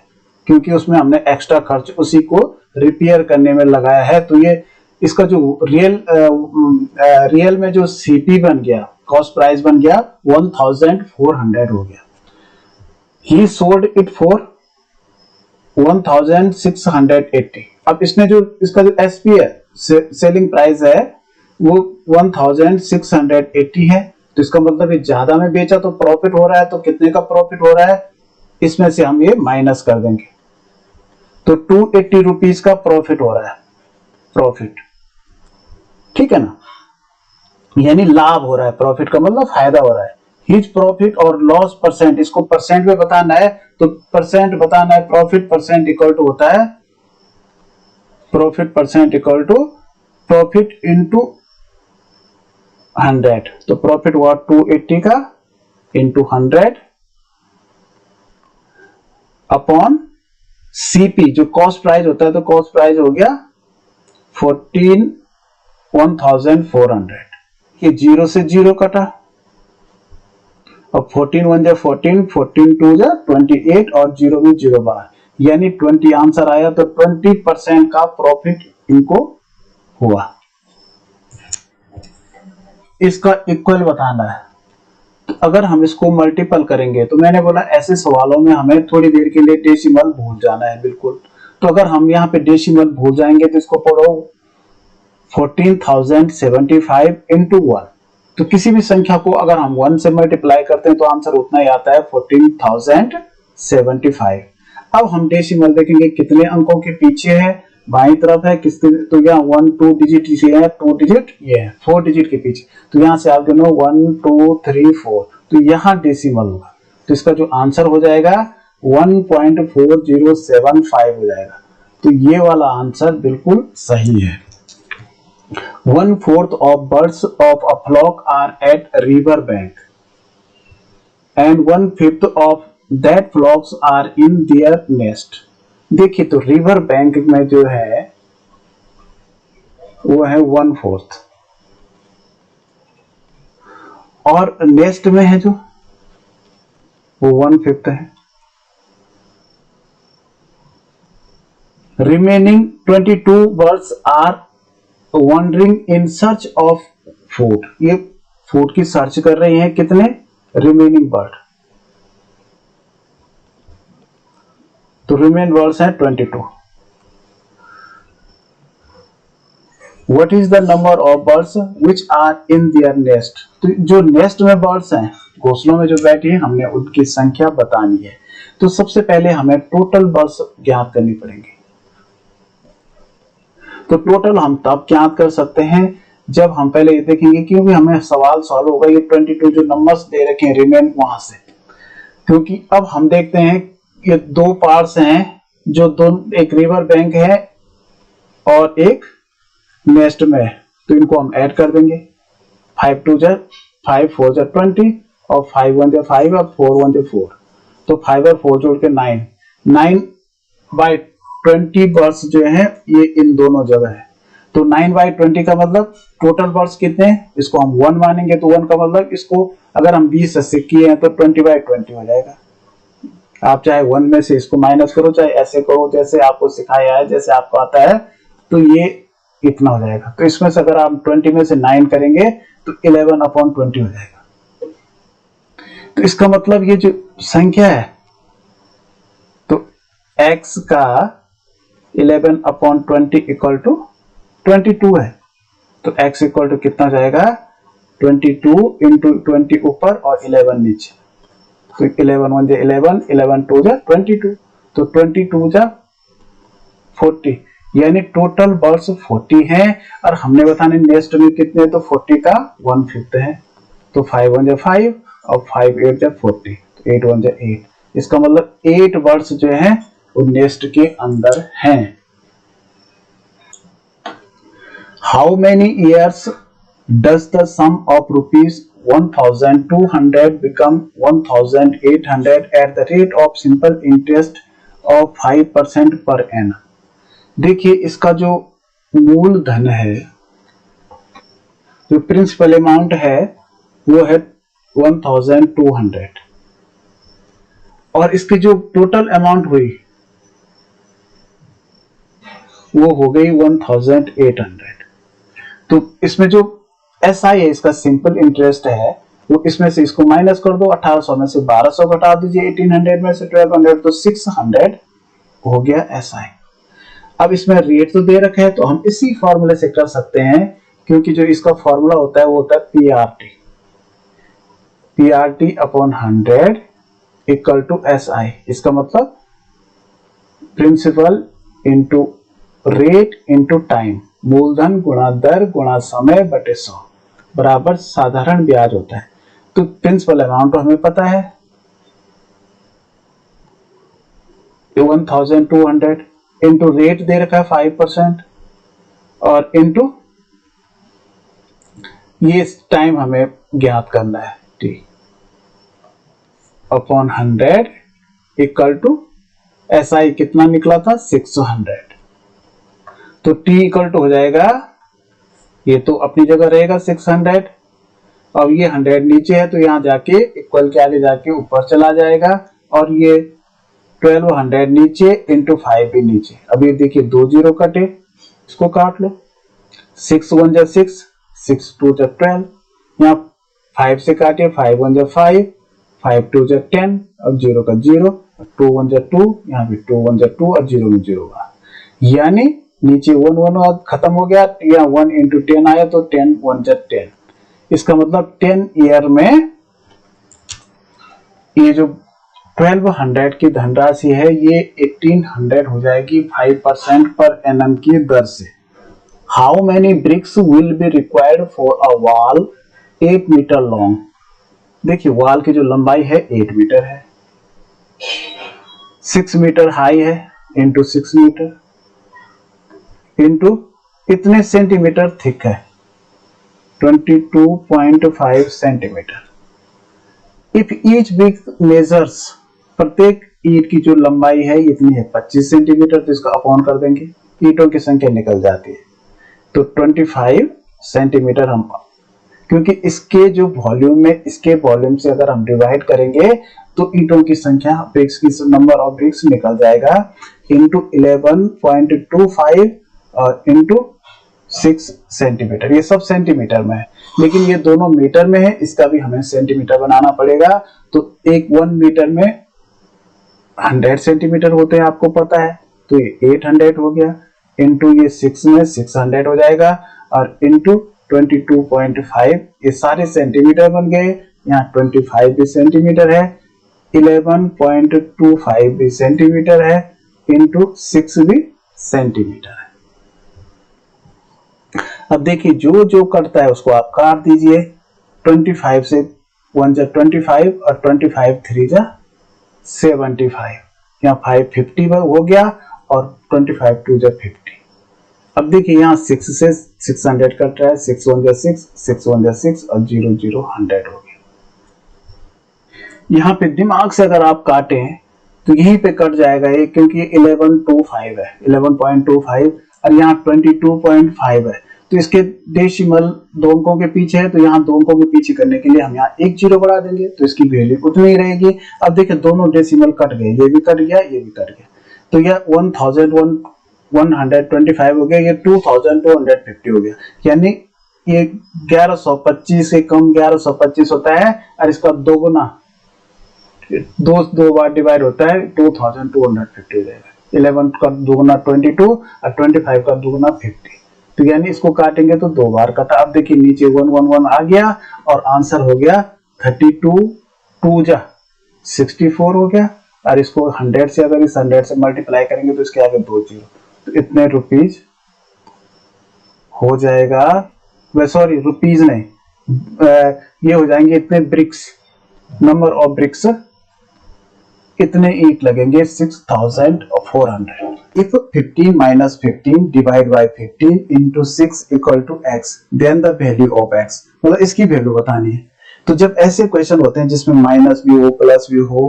Speaker 1: क्योंकि उसमें हमने एक्स्ट्रा खर्च उसी को रिपेयर करने में लगाया है। तो ये इसका जो रियल में जो सीपी बन गया, कॉस्ट प्राइस बन गया 1400 हो गया। ही सोल्ड इट फॉर 1680। अब इसने जो इसका जो एसपी है, सेलिंग प्राइस है, वो 1680 है, तो इसका मतलब ये ज्यादा में बेचा तो प्रॉफिट हो रहा है, तो कितने का प्रॉफिट हो रहा है, इसमें से हम ये माइनस कर देंगे, तो 280 रुपीज का प्रॉफिट हो रहा है, प्रॉफिट, ठीक है ना, यानी लाभ हो रहा है, प्रॉफिट का मतलब फायदा हो रहा है। हिज प्रॉफिट और लॉस परसेंट, इसको परसेंट में बताना है, तो परसेंट बताना है, प्रॉफिट परसेंट इक्वल टू होता है, profit percent equal to profit into 100, तो प्रॉफिट हुआ 280 का इंटू 100 अपॉन सीपी, जो कॉस्ट प्राइस होता है, तो कॉस्ट प्राइस हो गया 1400। ये 0 से 0 कटा, और 14 1 जा 14, 14 2 जा 28 और 0 में 0 बार, यानी 20 आंसर आया। तो 20% का प्रॉफिट इनको हुआ। इसका इक्वल बताना है। तो अगर हम इसको मल्टीपल करेंगे, तो मैंने बोला ऐसे सवालों में हमें थोड़ी देर के लिए डेसिमल भूल जाना है, बिल्कुल। तो अगर हम यहाँ पे डेसिमल भूल जाएंगे तो इसको पढ़ो 14,075 इंटू 1। तो किसी भी संख्या को अगर हम 1 से मल्टीप्लाई करते हैं तो आंसर उतना ही आता है 14,075। अब हम डेसिमल देखेंगे कितने अंकों के पीछे है, बाईं तरफ है किसके, तो यहाँ 1 2 डिजिट है, 2 डिजिट ये है, 4 डिजिट के पीछे। तो यहाँ से आप गिनो 1 2 3 4, तो यहाँ डेसिमल होगा। तो इसका जो आंसर हो जाएगा 1.4075 हो जाएगा। तो ये वाला आंसर बिल्कुल सही है। 1/4 of birds of a flock are at a river bank and 1/5 of that flocks are in their nest। देखिए तो रिवर बैंक में जो है वो है 1/4 और नेस्ट में है जो वो 1/5 है। Remaining 22 birds are wandering in search of food. ये फूड की सर्च कर रहे हैं कितने, रिमेनिंग बर्ड। तो रिमेन बर्ड्स हैं 22। What is the number of birds which are in their nest. तो जो नेस्ट में बर्ड्स हैं, घोंसलों में जो बैठी हैं, हमने उनकी संख्या बतानी है। तो सबसे पहले हमें टोटल बर्ड्स ज्ञात करनी पड़ेंगी। तो टोटल हम तब ज्ञात कर सकते हैं जब हम पहले ये देखेंगे, क्योंकि हमें सवाल सॉल्व होगा ये 22 जो नंबर्स दे रखे हैं रिमेन वहां से। क्योंकि अब हम देखते हैं ये दो पार्ट्स हैं, जो दोनों, एक रिवर बैंक है और एक नेस्ट में है। तो इनको हम ऐड कर देंगे, 5 2 जा 5 4 जा 20 और 5 1 जा 5 और 4 1 जा 4। तो 5 और 4 जोड़ के 9 9/20 बर्ड्स जो है ये इन दोनों जगह है। तो 9/20 का मतलब टोटल बर्ड्स कितने हैं, इसको हम 1 मानेंगे। तो 1 का मतलब इसको अगर हम 20 से किए हैं तो 20/20 हो जाएगा। आप चाहे 1 में से इसको माइनस करो, चाहे ऐसे करो जैसे आपको सिखाया है, जैसे आपको आता है, तो ये इतना हो जाएगा। तो इसमें से अगर आप 20 में से 9 करेंगे तो 11/20 हो जाएगा। तो इसका मतलब ये जो संख्या है, तो x का 11/20 इक्वल टू 22 है। तो x इक्वल टू कितना जाएगा, 22 इंटू 20 ऊपर और 11 नीचे। तो 11 1 जा 11, 11 2 जा 22, तो 22 जा 40, यानी टोटल बर्ड्स 40 हैं। और हमने बताने नेस्ट में कितने, तो 40 का 1/5 है। तो 5 1 जा 5 और 5 8 जा 40, तो 8 1 जा 8। इसका मतलब 8 बर्ड्स जो हैं वो नेस्ट के अंदर हैं। How many years does the sum of ₹1,200 become 1,800 at the rate of simple interest of 5% per annum. देखिए इसका जो मूलधन है, जो प्रिंसिपल अमाउंट है, वो है 1,200 और इसकी जो टोटल अमाउंट हुई वो हो गई 1,800। तो इसमें जो SI है, इसका सिंपल इंटरेस्ट है, वो इसमें से इसको माइनस कर दो, 1800 में से 1200 घटा दीजिए, 1800 में से 1200, तो 600 हो गया SI। अब इसमें रेट तो दे रखा है, तो हम इसी फॉर्मूले से कर सकते हैं, क्योंकि जो इसका फॉर्मूला होता है वो होता है PRT upon 100 equal to SI। इसका मतलब principal into rate into time, मूलधन गुणा दर गुणा समय बटे 100 बराबर साधारण ब्याज होता है। तो प्रिंसिपल अमाउंट तो हमें पता है 1,200 इंटू रेट दे रखा है 5% और इंटू ये टाइम हमें ज्ञात करना है t upon 100 equal to SI कितना निकला था 600। तो t इक्वल टू हो जाएगा, ये तो अपनी जगह रहेगा 600 अब ये 100 नीचे है तो यहाँ जाके इक्वल के आगे जाके ऊपर चला जाएगा, और ये 1200 नीचे इंटू 5 भी नीचे। अब ये देखिए 2 जीरो कटे, इसको काट लो। 6 1 जा 6, 6 2 जा 12, यहाँ 5 से काटे, 5 1 जा 5, 5 2 जा 10, अब 0 का 0, 2 1 जा 2, यहाँ भी 2 1 जा 2 और 0 में 0 हुआ, यानी नीचे 1 1 खत्म हो गया, यहाँ 1 इंटू 10 आया तो 10 1 जा 10। इसका मतलब 10 ईयर में ये जो 1200 की धनराशि है ये 1800 हो जाएगी 5% पर एनम की दर से। How many bricks will be required for a wall 8 metre long. देखिए वॉल की जो लंबाई है 8 मीटर है, 6 मीटर हाई है, इंटू 6 मीटर इंटू इतने सेंटीमीटर थिक है 22.5 centimetre. If each brick measures, प्रत्येक ईंट की जो लंबाई है इतनी है 25 सेंटीमीटर, तो इसका अपॉन कर देंगे, ईंटों की संख्या निकल जाती है, तो 25 सेंटीमीटर हम, क्योंकि इसके जो वॉल्यूम में इसके वॉल्यूम से अगर हम डिवाइड करेंगे तो ईंटों की संख्या, ब्रिक्स की नंबर ऑफ ब्रिक्स निकल जाएगा, इंटू 11.25 और इंटू 6 सेंटीमीटर। ये सब सेंटीमीटर में है, लेकिन ये दोनों मीटर में है, इसका भी हमें सेंटीमीटर बनाना पड़ेगा। तो एक 1 मीटर में 100 सेंटीमीटर होते हैं, आपको पता है, तो ये 800 हो गया, इंटू ये 6 में 600 हो जाएगा, और इंटू 22.5, ये सारे सेंटीमीटर बन गए। यहाँ 25 भी सेंटीमीटर है, 11.25 भी सेंटीमीटर है, इंटू 6 भी सेंटीमीटर है। अब देखिए जो जो कटता है उसको आप काट दीजिए। 25 से 1 जा 25 और 25 3 जा 75, यहाँ 5 50 हो गया और 25 2 जा 50। अब देखिए यहाँ 6 से 600 कट रहा है, 6 1 जा 6, 6 1 जा 6 और 0 0 100 हो गया। यहाँ पे दिमाग से अगर आप काटें तो यहीं पे कट जाएगा ये, क्योंकि 11.25 है, 11.25 और यहाँ 22.5 है, तो इसके डेसिमल 2 अंकों के पीछे है, तो यहाँ 2 अंकों के पीछे करने के लिए हम यहाँ 1 जीरो बढ़ा देंगे, तो इसकी वैल्यू उतनी ही रहेगी। अब देखिए दोनों डेसिमल कट गए, ये भी कट गया, ये भी कट गया, तो यह 1125 हो गया, ये 2250 हो गया, यानी ये 1125 से कम 1125 होता है, और इसका दोगुना दो बार डिवाइड होता है, 2250 हो जाएगा। 11 का दुगुना 22 और 25 का दुगुना 50, तो यानी इसको काटेंगे तो 2 बार कटा। अब देखिए नीचे 111 आ गया और आंसर हो गया 32, 2 जा 64 हो गया, और इसको 100 से अगर इस 100 से मल्टीप्लाई करेंगे तो इसके आगे 2 जीरो, तो इतने रुपीज हो जाएगा, सॉरी रुपीज नहीं, ये हो जाएंगे इतने ब्रिक्स, नंबर ऑफ ब्रिक्स, इतने ईंट लगेंगे 6400। If 15 minus 15 divide by 15 into 6 equal to x, then the value of x, मतलब इसकी वैल्यू बतानी है। तो जब ऐसे क्वेश्चन होते हैं जिसमें माइनस भी हो, प्लस भी हो,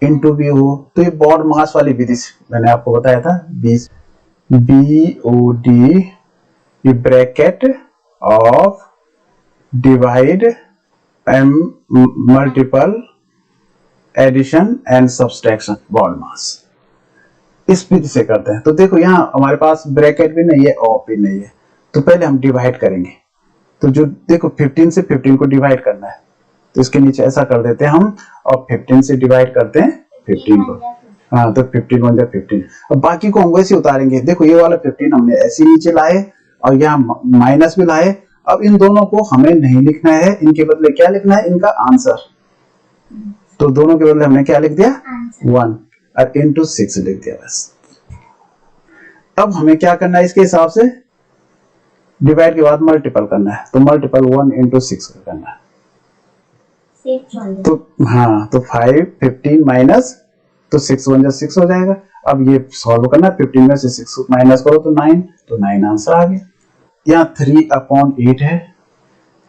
Speaker 1: इनटू भी हो, तो ये बॉड मास वाली विधि मैंने आपको बताया था, BOD, ये bracket of divide M multiple addition and subtraction BODMAS, इस विधि से करते हैं। तो देखो यहाँ हमारे पास ब्रैकेट भी नहीं है, ऑफ भी नहीं है, तो पहले हम डिवाइड करेंगे। तो जो देखो 15 से 15 को डिवाइड करना है, तो इसके नीचे ऐसा कर देते हैं हम, और 15 से डिवाइड करते हैं 15 को, हाँ, तो 15 1 जा 15। अब बाकी को हम वैसे उतारेंगे। देखो ये वाला 15 हमने ऐसे नीचे लाए और यहाँ माइनस भी लाए। अब इन दोनों को हमें नहीं लिखना है, इनके बदले क्या लिखना है, इनका आंसर। तो दोनों के बदले हमने क्या लिख दिया, 1 और इंटू 6 लिख दिया बस। अब हमें क्या करना है, इसके हिसाब से डिवाइड के बाद मल्टीपल करना है, तो मल्टीपल 1 इंटू 6 करना है। तो हाँ, तो 5 15 माइनस, तो 6 1 जा 6 हो जाएगा। अब ये सॉल्व करना है, 15 में से 6 माइनस करो तो 9, तो 9 आंसर आ गया। यहाँ 3/8 है,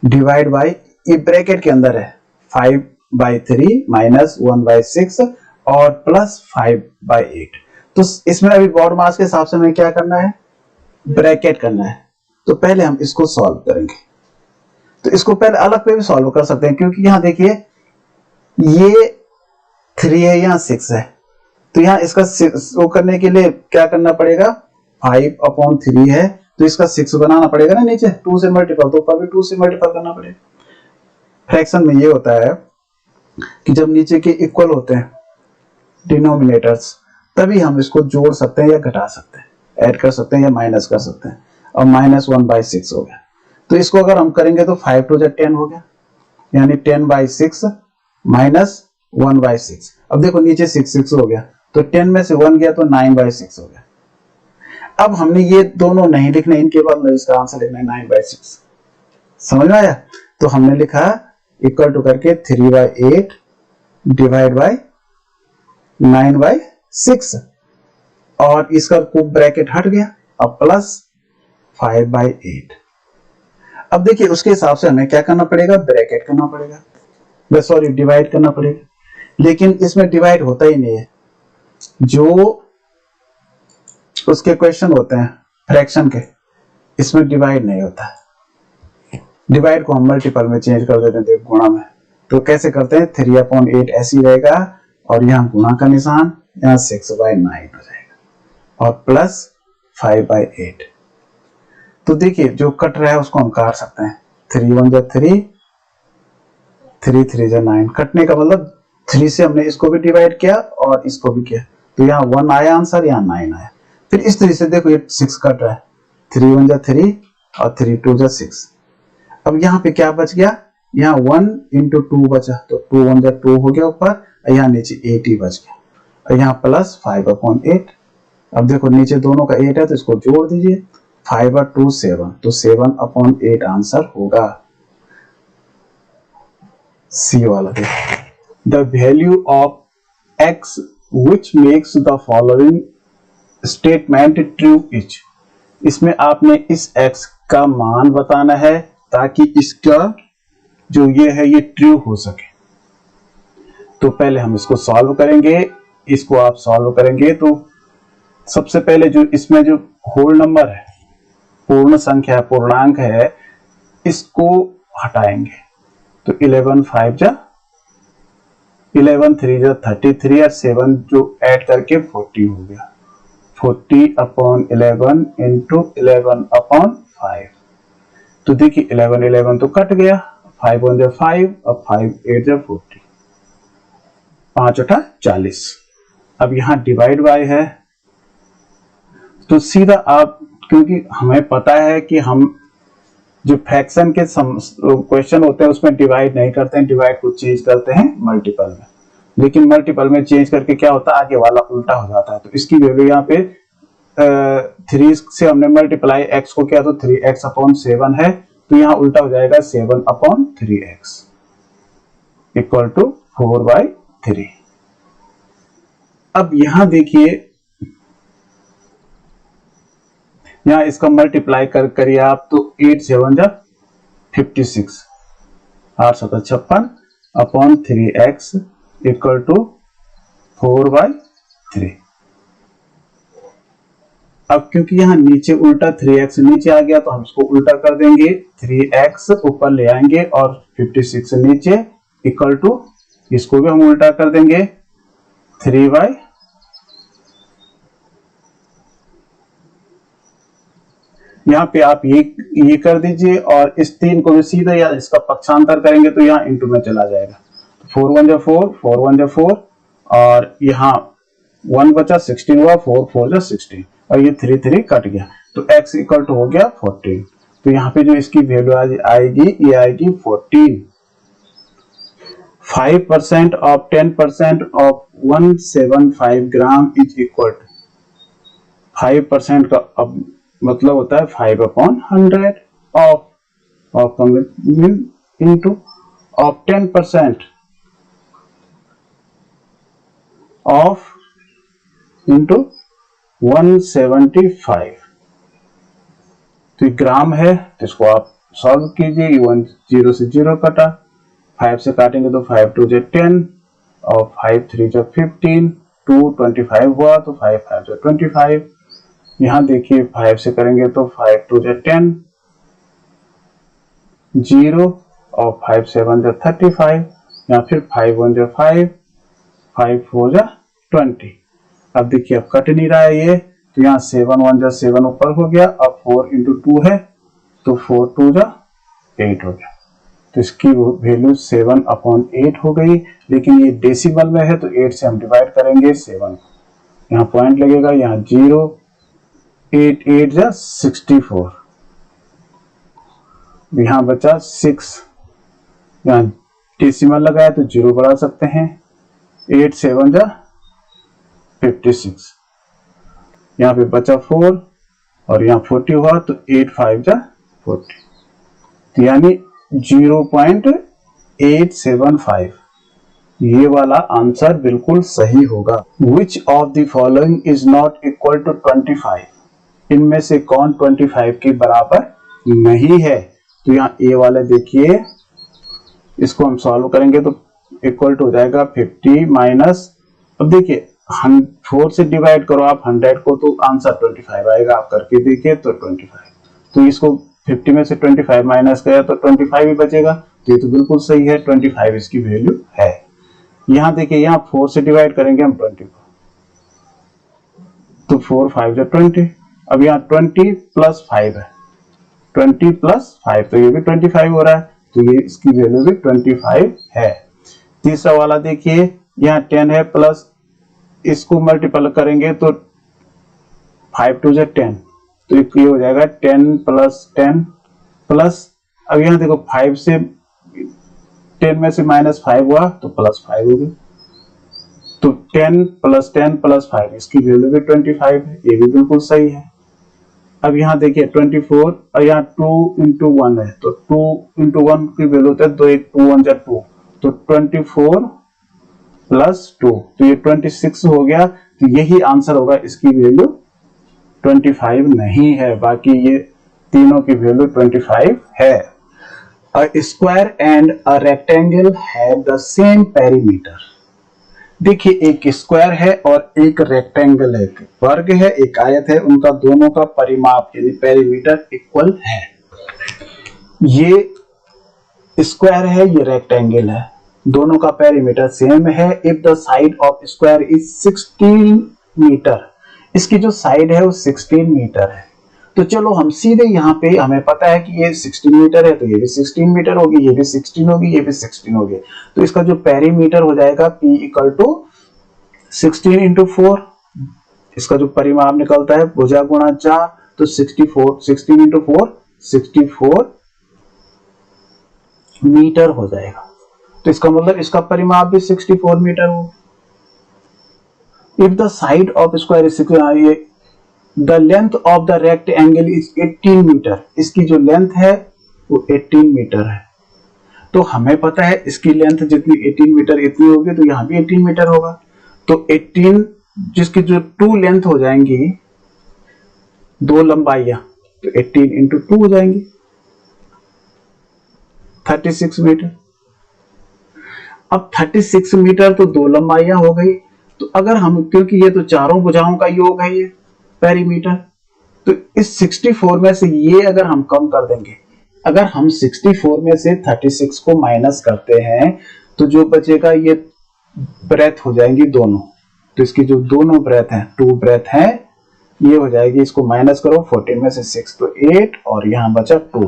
Speaker 1: डिवाइड बाई, ये ब्रैकेट के अंदर है, 5/3 माइनस 1/6 और प्लस 5/8। तो इसमें अभी बॉड मास के हिसाब से हमें क्या करना है, ब्रैकेट करना है। तो पहले हम इसको सॉल्व करेंगे। तो इसको पहले अलग पे भी सॉल्व कर सकते हैं, क्योंकि यहाँ देखिए ये 3 है, यहाँ 6 है, तो यहाँ इसका वो करने के लिए क्या करना पड़ेगा, 5/3 है तो इसका 6 बनाना पड़ेगा ना नीचे, 2 से मल्टीपल, तो ऊपर भी 2 से मल्टीपल करना पड़ेगा। फ्रैक्शन में ये होता है कि जब नीचे के इक्वल होते हैं डिनोमिनेटर्स, तभी हम इसको जोड़ सकते हैं या घटा सकते हैं, ऐड कर सकते हैं या माइनस कर सकते हैं। और -1/6 हो गया, तो इसको अगर हम करेंगे तो 5 2 10 हो गया, यानी 10/6 -1/6। अब देखो नीचे 6 हो गया, तो 10 में से 1 गया तो 9/6 हो गया। अब हमने ये दोनों नहीं लिखने, इनके बदले इसका आंसर लिखना है 9/6। समझ में आया? तो हमने लिखा इक्वल टू करके 3/8 डिवाइड बाय 9/6, और इसका खूब ब्रैकेट हट गया, अब प्लस 5/8। अब देखिए उसके हिसाब से हमें क्या करना पड़ेगा, ब्रैकेट करना पड़ेगा, सॉरी डिवाइड करना पड़ेगा, लेकिन इसमें डिवाइड होता ही नहीं है। जो उसके क्वेश्चन होते हैं फ्रैक्शन के, इसमें डिवाइड नहीं होता है। डिवाइड को हम मल्टीपल में चेंज कर देते हैं, गुणा में। तो कैसे करते हैं, 3/8 ऐसी रहेगा, और यहाँ गुणा का निशान, यहाँ 6/9 हो जाएगा, और प्लस 5/8। तो देखिए जो कट रहा है उसको हम काट सकते हैं, 3 1 जा 3, 3 3 जा 9। कटने का मतलब 3 से हमने इसको भी डिवाइड किया और इसको भी किया, तो यहाँ 1 आया आंसर, यहाँ 9 आया। फिर इस तरह से देखो ये 6 कट रहा है, 3 1 जा 3 और 3 2 जा 6। अब यहाँ पे क्या बच गया, यहाँ 1 × 2 बचा, तो 2 1 जा 2 हो गया ऊपर, और यहाँ नीचे 8 ही बच गया, और यहाँ प्लस 5/8। अब देखो नीचे दोनों का 8 है तो इसको जोड़ दीजिए, 5 और 2 7, तो 7/8 आंसर होगा, सी वाला। The value of x which makes the following statement true is। इसमें आपने इस x का मान बताना है ताकि इसका जो ये है ये ट्रू हो सके। तो पहले हम इसको सॉल्व करेंगे, इसको आप सॉल्व करेंगे तो सबसे पहले जो इसमें जो होल नंबर है, पूर्ण संख्या पूर्णांक है, इसको हटाएंगे। तो 11 5 जा 11 3 जा 33, और 7 जो ऐड करके 40 हो गया, 40/11 × 11/5। तो देखिए 11 11 तो कट गया, 5 1 जा 5, और 5 8 जा 40, 5 8 40। अब यहाँ डिवाइड बाय है, तो सीधा आप, क्योंकि हमें पता है कि हम जो फ्रैक्शन के क्वेश्चन होते हैं उसमें डिवाइड नहीं करते हैं, डिवाइड को चेंज करते हैं मल्टीपल में। लेकिन मल्टीपल में चेंज करके क्या होता है, आगे वाला उल्टा हो जाता है। तो इसकी वैल्यू यहाँ पे 3 से हमने मल्टीप्लाई x को किया तो 3x/7 है, तो यहाँ उल्टा हो जाएगा 7/3x इक्वल टू 4/3। अब यहाँ देखिए, यहाँ इसका मल्टीप्लाई करिए आप, तो 8 7 जा 56, 8 7 56/3x इक्वल टू 4/3। अब क्योंकि यहाँ नीचे उल्टा 3x नीचे आ गया तो हम इसको उल्टा कर देंगे, 3x ऊपर ले आएंगे और 56 नीचे इक्वल टू, इसको भी हम उल्टा कर देंगे 3/, यहाँ पे आप ये कर दीजिए, और इस 3 को भी सीधा या इसका पक्षांतर करेंगे तो यहाँ इंटू में चला जाएगा। 4 1 जा 4, 4 1 जा 4, और यहाँ 1 बचा, 16 हुआ, 4 4 जा 16, और ये 3 3 कट गया, तो x इक्वल टू हो गया 14। तो यहाँ पे जो इसकी वैल्यू आएगी, ये आएगी 14। 5% of 10% of 175 gram is equal to, 5% का अब मतलब होता है 5/100 of into of 10% of into 175। तो ग्राम है, तो इसको आप सॉल्व कीजिए, 1 0 से 0 कटा, 5 से काटेंगे तो 5 2 जा 10, और 5 3 जा 15, 2 25 हुआ, तो 5 5 जा 25। यहाँ देखिए 5 से करेंगे तो 5 2 जा 10, 0 और 5 7 जा 35, या फिर 5 1 जा 5, 5 4 जा 20। अब देखिए अब कट नहीं रहा है ये, तो यहाँ 7 1 जा 7 ऊपर हो गया, अब 4 इंटू 2 है तो 4 2 जा 8 हो गया, तो इसकी वैल्यू 7/8 हो गई। लेकिन ये डेसिमल में है तो 8 से हम डिवाइड करेंगे 7, यहाँ पॉइंट लगेगा, यहाँ 0, 8 8 जा 64, यहाँ बचा 6, यहाँ डेसिमल लगाया तो 0 बढ़ा सकते हैं, 8 7 जा 56, यहाँ पे बचा 4 और यहाँ 40 हुआ तो 8 5 जा 40, तो यानी 0.875 ये वाला आंसर बिल्कुल सही होगा। Which of the following is not equal to 25? इनमें से कौन 25 के बराबर नहीं है? तो यहाँ ए वाले देखिए, इसको हम सॉल्व करेंगे तो इक्वल टू हो जाएगा 50 माइनस, अब देखिए 4 से डिवाइड करो आप 100 को तो आंसर 25 आएगा, आप करके देखिए तो 25, तो इसको 50 में से 25 माइनस किया तो 25 ही बचेगा, तो ये तो बिल्कुल सही है, 25 इसकी वैल्यू है। यहाँ देखिए, यहाँ 4 से डिवाइड करेंगे हम 20 को, तो 4 5 जा 20, अब यहाँ 20 प्लस 5 है, 20 प्लस 5 तो ये भी 25 हो रहा है, तो ये इसकी वैल्यू भी 25 है। तीसरा वाला देखिए, यहाँ 10 है प्लस, इसको मल्टीपल करेंगे तो 5 2 जा 10, तो ये हो जाएगा 10 प्लस 10 प्लस, अब यहाँ देखो 5 से 10 में से माइनस 5 हुआ तो प्लस 5 हो गया, तो 10 प्लस 10 प्लस 5 इसकी वैल्यू भी 25 है, ये भी बिल्कुल सही है। अब यहाँ देखिए 24 और यहाँ 2 इंटू 1 है, तो 2 इंटू 1 की वैल्यू होता है 2 2 1 जा 2, तो 24 प्लस 2, तो ये 26 हो गया, तो यही आंसर होगा, इसकी वैल्यू 25 नहीं है, बाकी ये तीनों की वैल्यू 25 है। A square and a rectangle have the same perimeter. देखिए एक स्क्वायर है और एक रेक्टेंगल है, एक वर्ग है, एक आयत है, उनका दोनों का परिमाप यानी पेरीमीटर इक्वल है। ये स्क्वायर है, ये रेक्टेंगल है, दोनों का पेरीमीटर सेम है। If the side of square is 16 metre, इसकी जो साइड है वो 16 मीटर है, तो चलो हम सीधे यहाँ पे, हमें पता है कि ये 16 मीटर है तो ये भी 16 मीटर होगी, ये भी 16 होगी, ये भी 16 होगी, तो इसका जो पेरीमीटर हो जाएगा P इक्वल टू 16 इंटू 4, इसका जो परिमाप निकलता है भुजा गुणा 4, तो 64, 16 इंटू 4 64 मीटर हो जाएगा, तो इसका मतलब इसका परिमाप भी 64 मीटर हो। If the side of square is the length of the rectangle is 18 metre, इसकी जो लेंथ है वो 18 मीटर है, तो हमें पता है इसकी लेंथ जितनी 18 मीटर इतनी होगी, तो यहाँ भी 18 मीटर होगा, तो 18 जिसकी जो 2 लेंथ हो जाएंगी, 2 लंबाइयां, तो 18 इंटू 2 हो जाएंगी 36 मीटर। अब 36 मीटर तो 2 लंबाइयां हो गई, तो अगर हम, क्योंकि ये तो चारों भुजाओं का योग है ये पेरीमीटर, तो इस 64 में से ये अगर हम कम कर देंगे, अगर हम 64 में से 36 को माइनस करते हैं तो जो बचेगा ये ब्रेथ हो जाएंगी दोनों, तो इसकी जो दोनों ब्रेथ हैं, 2 ब्रेथ हैं, ये हो जाएगी, इसको माइनस करो 14 में से 6 तो 8 और यहाँ बचा 2,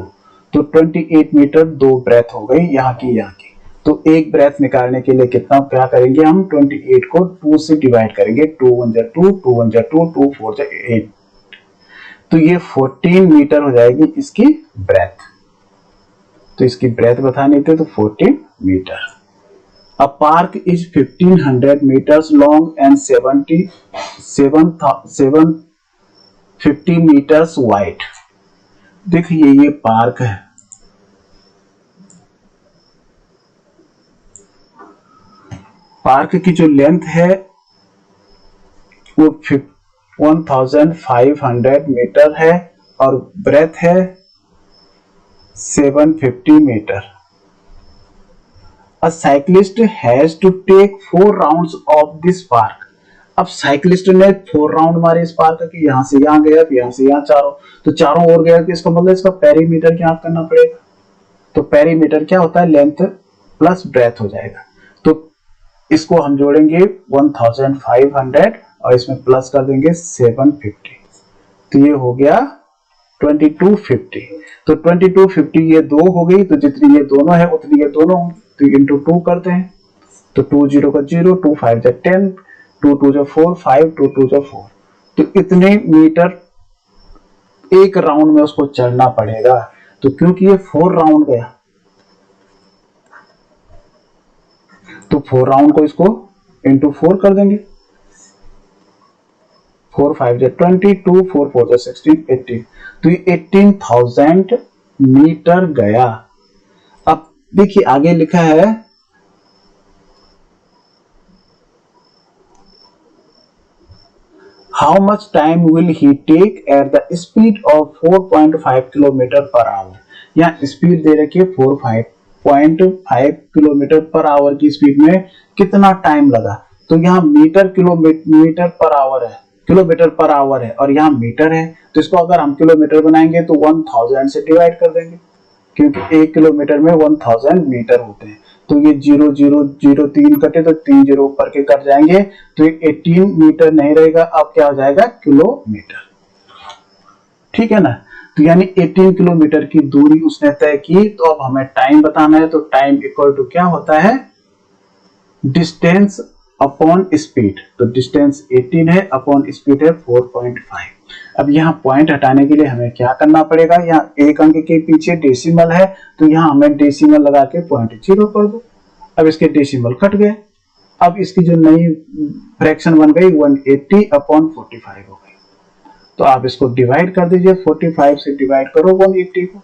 Speaker 1: तो 28 मीटर 2 ब्रेथ हो गई यहाँ की, तो एक ब्रेथ निकालने के लिए कितना, क्या करेंगे हम, 28 को 2 से डिवाइड करेंगे, 2 1 जा 2, 2 1 जा 2, 2 4 जा 8, तो ये 14 मीटर हो जाएगी इसकी ब्रेथ, तो इसकी ब्रेथ बतानी थी, तो 14 metre. A park is 1500 metres long and 750 metres wide. देखिए ये पार्क है, पार्क की जो लेंथ है वो 1500 मीटर है और ब्रेथ है 750 metre. A cyclist has to take 4 rounds of this park. अब साइकिलिस्ट ने 4 राउंड मारे इस पार्क के, यहां से यहां गया, फिर यहां से यहां, चारों, तो चारों ओर गया, तो इसका मतलब इसका पेरीमीटर क्या करना पड़ेगा, तो पेरीमीटर क्या होता है, लेंथ प्लस ब्रेथ हो जाएगा। तो इसको हम जोड़ेंगे 1500 और इसमें प्लस कर देंगे 750, तो ये हो गया 2250। तो 2250 ये 2 हो गई, तो जितनी ये दोनों है उतनी ये दोनों होंगी, तो इंटू 2 करते हैं। तो 2 0 का 0, 2 5 जा 10, 2 2 जा 4, 5 2 2 जा 4। तो इतने मीटर एक राउंड में उसको चढ़ना पड़ेगा। तो क्योंकि ये 4 राउंड गया, तो 4 राउंड को इसको इंटू 4 कर देंगे। 4 5 जा 20, 2 4 4 जा 16, 18। तो ये 18,000 मीटर गया। अब देखिए आगे लिखा है how much time will he take at the speed of 4.5 kilometre per hour. यहाँ स्पीड दे रखी है 4.5 किलोमीटर पर आवर की स्पीड में कितना टाइम लगा। तो यहाँ मीटर पर आवर है, किलोमीटर पर आवर है और यहाँ मीटर है, तो इसको अगर हम किलोमीटर बनाएंगे तो 1000 से डिवाइड कर देंगे, क्योंकि 1 किलोमीटर में 1000 मीटर होते हैं। तो ये 0 0 0 3 कटे तो 3 0 ऊपर के कट जाएंगे, तो ये 18 मीटर नहीं रहेगा, अब क्या हो जाएगा, किलोमीटर। ठीक है ना। तो यानी 18 किलोमीटर की दूरी उसने तय की। तो अब हमें टाइम बताना है, तो टाइम इक्वल टू क्या होता है, डिस्टेंस अपॉन स्पीड। तो डिस्टेंस 18 है, अपॉन स्पीड है 4.5। अब यहाँ पॉइंट हटाने के लिए हमें क्या करना पड़ेगा, यहाँ एक अंक के पीछे डेसिमल है, तो यहाँ हमें डेसिमल लगा के 0.0 कर दो। अब इसके डेसिमल कट गए। अब इसकी जो नई फ्रैक्शन बन गई 180 अपॉन 45 हो गई। तो आप इसको डिवाइड कर दीजिए, 45 से डिवाइड करो 180 को।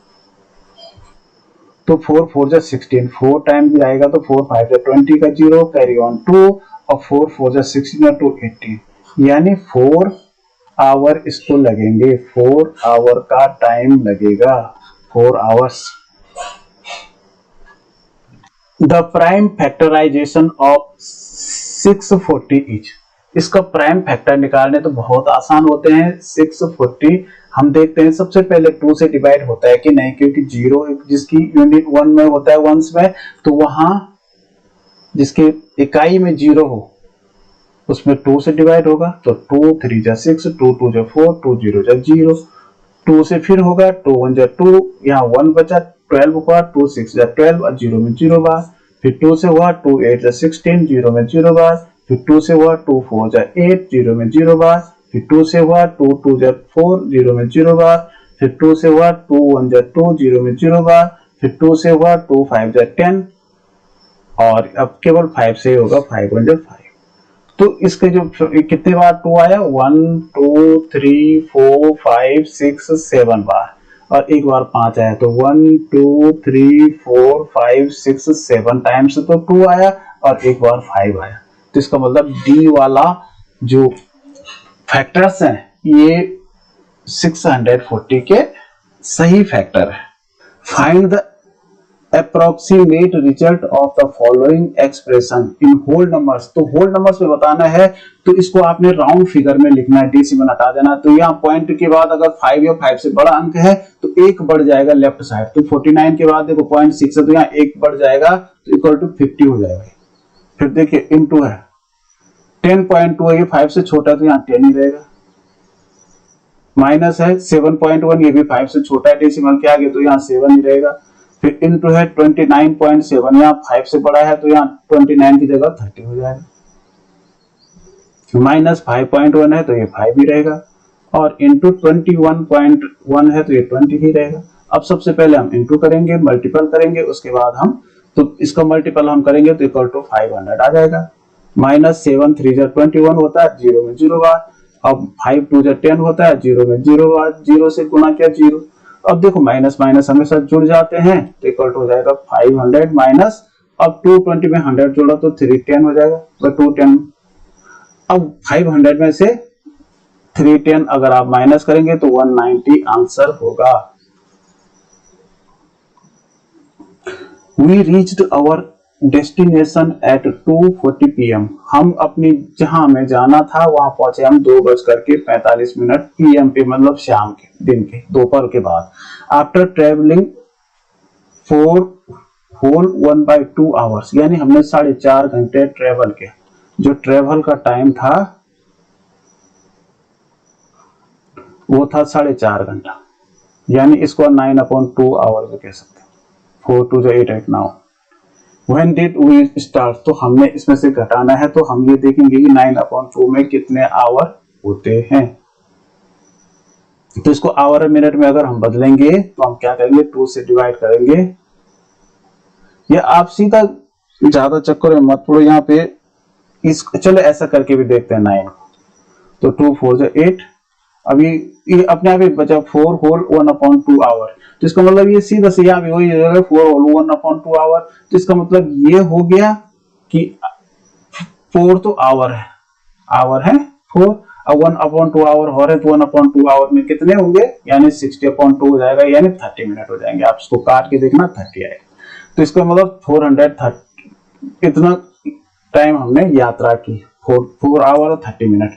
Speaker 1: तो 4 4 जा 16, 4 टाइम भी आएगा, तो 4 5 जा 20 का 0 कैरी ऑन 2 और 4 4 जा 16 टू 18, यानी 4 आवर इसको लगेंगे, 4 आवर का टाइम लगेगा, 4 hours. The prime factorization of 640 each. इसका प्राइम फैक्टर निकालने तो बहुत आसान होते हैं। 640 हम देखते हैं, सबसे पहले 2 से डिवाइड होता है कि नहीं, क्योंकि 0 जिसकी यूनिट 1 में होता है, वंस में, तो वहां जिसके इकाई में 0 हो उसमें 2 से डिवाइड होगा। तो 2 3 जा 6, 2 2 जा 4, 2 0 जा 0, 2 से फिर होगा 2 1 जा 2, यहाँ 1 बचा, 12 हुआ, 2 6 जा 12 और 0 में 0 बार, फिर 2 से हुआ 2 8 जा 16, 0 में 0 बार, फिर 2 से हुआ 2 4 जा 8, 0 में 0 बार, फिर 2 से हुआ 2 2 जा 4, 0 में 0 बार, फिर 2 से हुआ 2 1 जा 2, 0 में 0 बार, फिर 2 से हुआ 2 5 जा 10 और अब केवल 5 से होगा 5 1 जा 5। तो इसके जो कितने बार 2 आया, 1 2 3 4 5 6 7 बार, और एक बार 5 आया, तो 1 2 3 4 5 6 7 टाइम्स तो 2 आया और एक बार 5 आया। तो इसका मतलब डी वाला जो फैक्टर्स हैं ये 640 के सही फैक्टर है। Find the approximate result of the following expression in whole numbers। तो whole numbers में बताना है, तो इसको आपने राउंड फिगर में लिखना है, डेसिमल हटा देना। तो यहाँ पॉइंट के बाद अगर 5 या 5 से बड़ा अंक है तो एक बढ़ जाएगा लेफ्ट साइड। तो 49 के बाद देखो 0.6 है, तो यहाँ एक बढ़ जाएगा, तो इक्वल टू 50 हो जाएगा। फिर देखिए इनटू है 10.2 है, ये 5 से छोटा, तो यहाँ 10 ही रहेगा। माइनस है 7.1, ये भी 5 से छोटा है डेसिमल के आगे, तो यहाँ 7 ही रहेगा। फिर इनटू है 29.7, यहाँ 5 से बड़ा है, तो यहाँ 29 की जगह 30 हो जाएगा। माइनस 5.1 है, तो ये 5 ही रहेगा, और इंटू 21.1 है, तो ये 20 ही रहेगा। अब सबसे पहले हम इंटू करेंगे, मल्टीपल करेंगे, उसके बाद हम तो इसका मल्टीपल हम करेंगे तो इक्वल टू 500 आ जाएगा। माइनस 7 3 जा 21 होता है, 0 में 0 बार। अब 5 2 जा 10 होता है, 0 में 0 बार, 0 से गुना किया 0। अब देखो माइनस माइनस हमेशा जुड़ जाते हैं, तो इक्वल टू हो जाएगा 500 माइनस, अब 220 में 100 जोड़ा तो 310 हो जाएगा, तो 210। अब 500 में से 310 अगर आप माइनस करेंगे तो 190 आंसर होगा। We reached our destination at 2:40 PM। हम अपनी जहां हमें जाना था वहां पहुंचे हम 2:45 PM पे, मतलब शाम के, दिन के, दोपहर के बाद। आफ्टर ट्रेवलिंग 4 होल 1/2 आवर्स, यानी हमने 4.5 घंटे ट्रेवल किया। जो ट्रेवल का टाइम था वो था 4.5 घंटा, यानी इसको 9/2 आवर भी कह सकते हैं। 4 2 8 8 now when did we start, तो हमने इसमें से घटाना है, तो हम ये देखेंगे कि 9/2 में कितने आवर होते हैं। तो इसको आवर मिनट में अगर हम बदलेंगे तो हम क्या करेंगे, 2 से डिवाइड करेंगे। ये आप सीधा ज्यादा चक्कर में मत पड़ो, यहाँ पे इस चलो ऐसा करके भी देखते हैं 9 को। तो 2 4 से 8, अभी ये अपने आप ही बचा 4 होल 1/2 आवर। तो इसका मतलब ये सीधा से यहाँ भी वही 4 होल 1/2 आवर। तो इसका मतलब ये हो गया कि 4 तो आवर है 4, अब 1/2 आवर हो रहे, तो 1/2 आवर में कितने होंगे, यानी 60/2 हो जाएगा, यानी 30 मिनट हो जाएंगे। आप इसको काट के देखना 30 आएगा। तो इसका मतलब 430, इतना टाइम हमने यात्रा की, 4 आवर और 30 मिनट।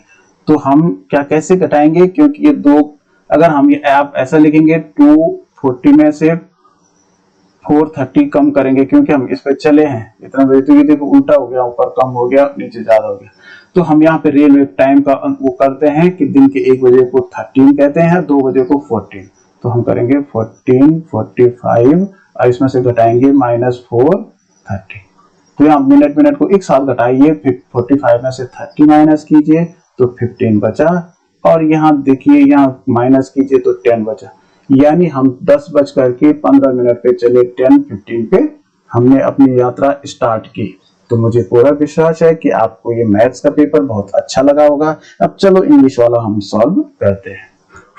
Speaker 1: तो हम क्या कैसे घटाएंगे, क्योंकि ये दो, अगर हम ये आप ऐसा लिखेंगे 240 में से 430 कम करेंगे, क्योंकि हम इस पे चले हैं इतना, तो ये देखो उल्टा हो गया, ऊपर कम हो गया, नीचे ज्यादा हो गया। तो हम यहाँ पे रेलवे टाइम का वो करते हैं कि दिन के 1 बजे को 13 कहते हैं, 2 बजे को 14। तो हम करेंगे 14 45 और इसमें से घटाएंगे -4 30। तो यहाँ मिनट को एक साथ घटाइए, फिर 45 में से 30 माइनस कीजिए तो 15 बचा, और यहाँ देखिए यहाँ माइनस कीजिए तो 10 बचा। यानी हम 10:15 पे चले, 10:15 पे हमने अपनी यात्रा स्टार्ट की। तो मुझे पूरा विश्वास है कि आपको ये मैथ्स का पेपर बहुत अच्छा लगा होगा। अब चलो इंग्लिश वाला हम सॉल्व करते हैं।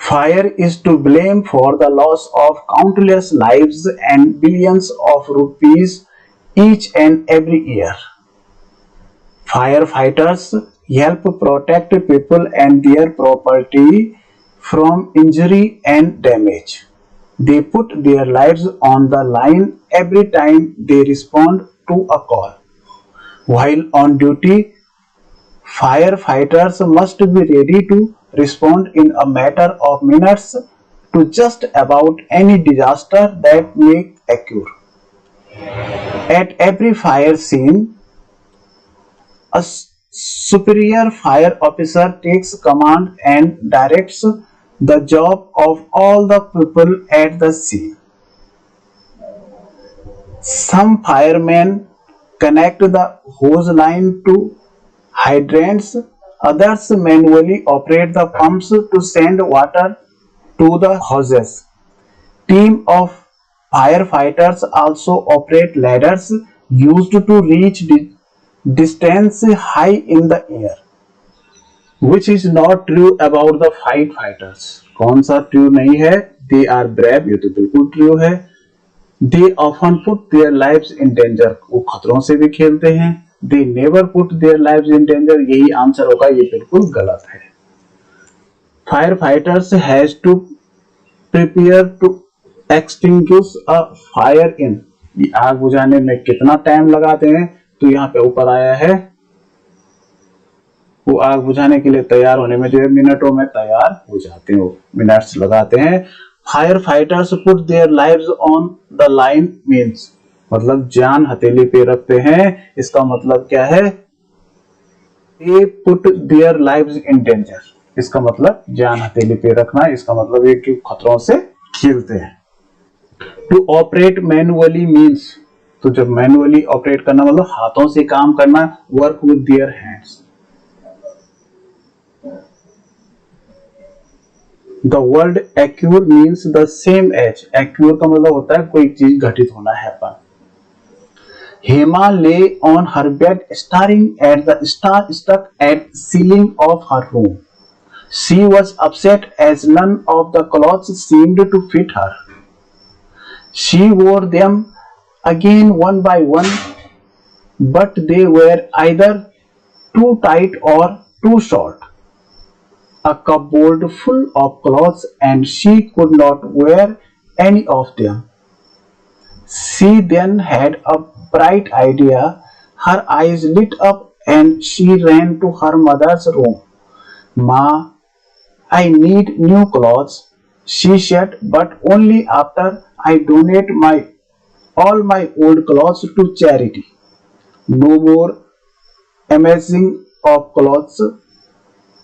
Speaker 1: Fire is to blame for the loss of countless lives and billions of rupees each and every year. Firefighters help protect people and their property from injury and damage. They put their lives on the line every time they respond to a call. While on duty, firefighters must be ready to respond in a matter of minutes to just about any disaster that may occur. At every fire scene, a superior fire officer takes command and directs the job of all the people at the scene. Some firemen connect the hose line to hydrants, others manually operate the pumps to send water to the hoses. Team of firefighters also operate ladders used to reach distance high in the air. Which is not true about the firefighters? कौन सा true नहीं है? They are brave, ये तो बिल्कुल true है। They often put their lives in danger, वो खतरों से भी खेलते हैं। They never put their lives in danger, यही आंसर होगा, ये बिल्कुल गलत है। Firefighters has to prepare to extinguish a fire in, ये आग बुझाने में कितना टाइम लगाते हैं, तो यहाँ पे ऊपर आया है, वो आग बुझाने के लिए तैयार होने में जो है मिनटों में तैयार हो जाते हैं, वो मिनट्स लगाते हैं। Firefighters put their lives on the line means, मतलब जान हथेली पे रखते हैं, इसका मतलब क्या है? They put their lives in danger, इसका मतलब जान हथेली पे रखना, इसका मतलब ये कि खतरों से खेलते हैं। To operate manually means, तो जब मैनुअली ऑपरेट करना मतलब हाथों से काम करना, work with their hands. The word occur means the same as, occur का मतलब होता है कोई चीज घटित होना, happen. Hema lay on her bed staring at the star stuck at ceiling of her room. She was upset as none of the clothes seemed to fit her. She wore them again one by one, but they were either too tight or too short. A cupboard full of clothes and she could not wear any of them. She then had a bright idea. Her eyes lit up and she ran to her mother's room. "Ma, I need new clothes," she said, "but only after I donate my all my old clothes to charity. No more amazing of clothes.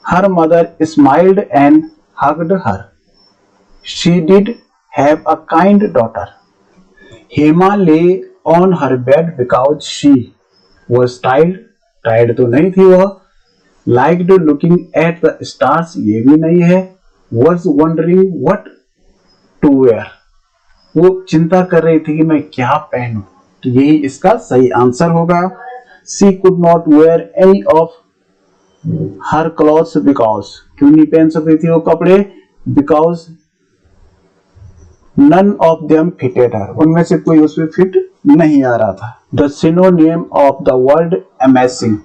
Speaker 1: Her mother smiled and hugged her. She did have a kind daughter. Hema lay on her bed because she was tired. Tired तो नहीं थी वह. Liked looking at the stars, ये भी नहीं है. Was wondering what to wear. वो चिंता कर रही थी कि मैं क्या पहनूं. तो यही इसका सही आंसर होगा. She could not wear any of her clothes because, क्यों नहीं पहन सकती थी वो कपड़े? Because none of them fitted her. उनमें से कोई उसमें फिट नहीं आ रहा था. The synonym of the word amazing.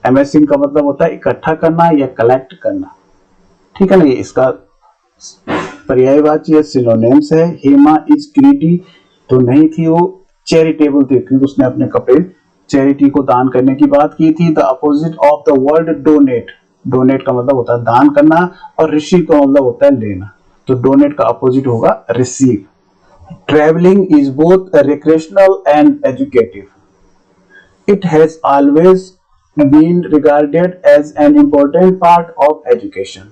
Speaker 1: Amazing का मतलब होता है इकट्ठा करना या कलेक्ट करना. ठीक है ना, ये इसका पर्यायवाची सिनोनिम्स है. हेमा इज ग्रीडी तो नहीं थी, वो चैरिटेबल थी क्योंकि उसने अपने कपड़े चैरिटी को दान करने की बात की थी. The opposite of the word donate. Donate का मतलब होता है दान करना और रिसीव का मतलब होता है लेना. तो डोनेट का अपोजिट होगा receive. Travelling is both recreational and educative. It has always been regarded as an important part of education.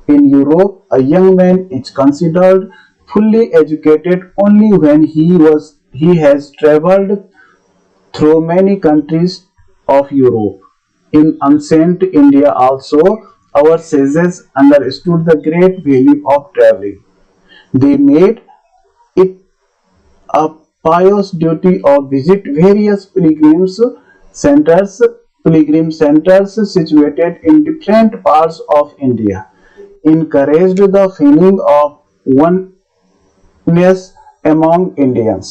Speaker 1: In Europe, a young man is considered fully educated only when he has traveled through many countries of Europe. In ancient India also, our sages understood the great value of traveling. They made it a pious duty of visit various pilgrim centers situated in different parts of India, encouraged the feeling of oneness among Indians.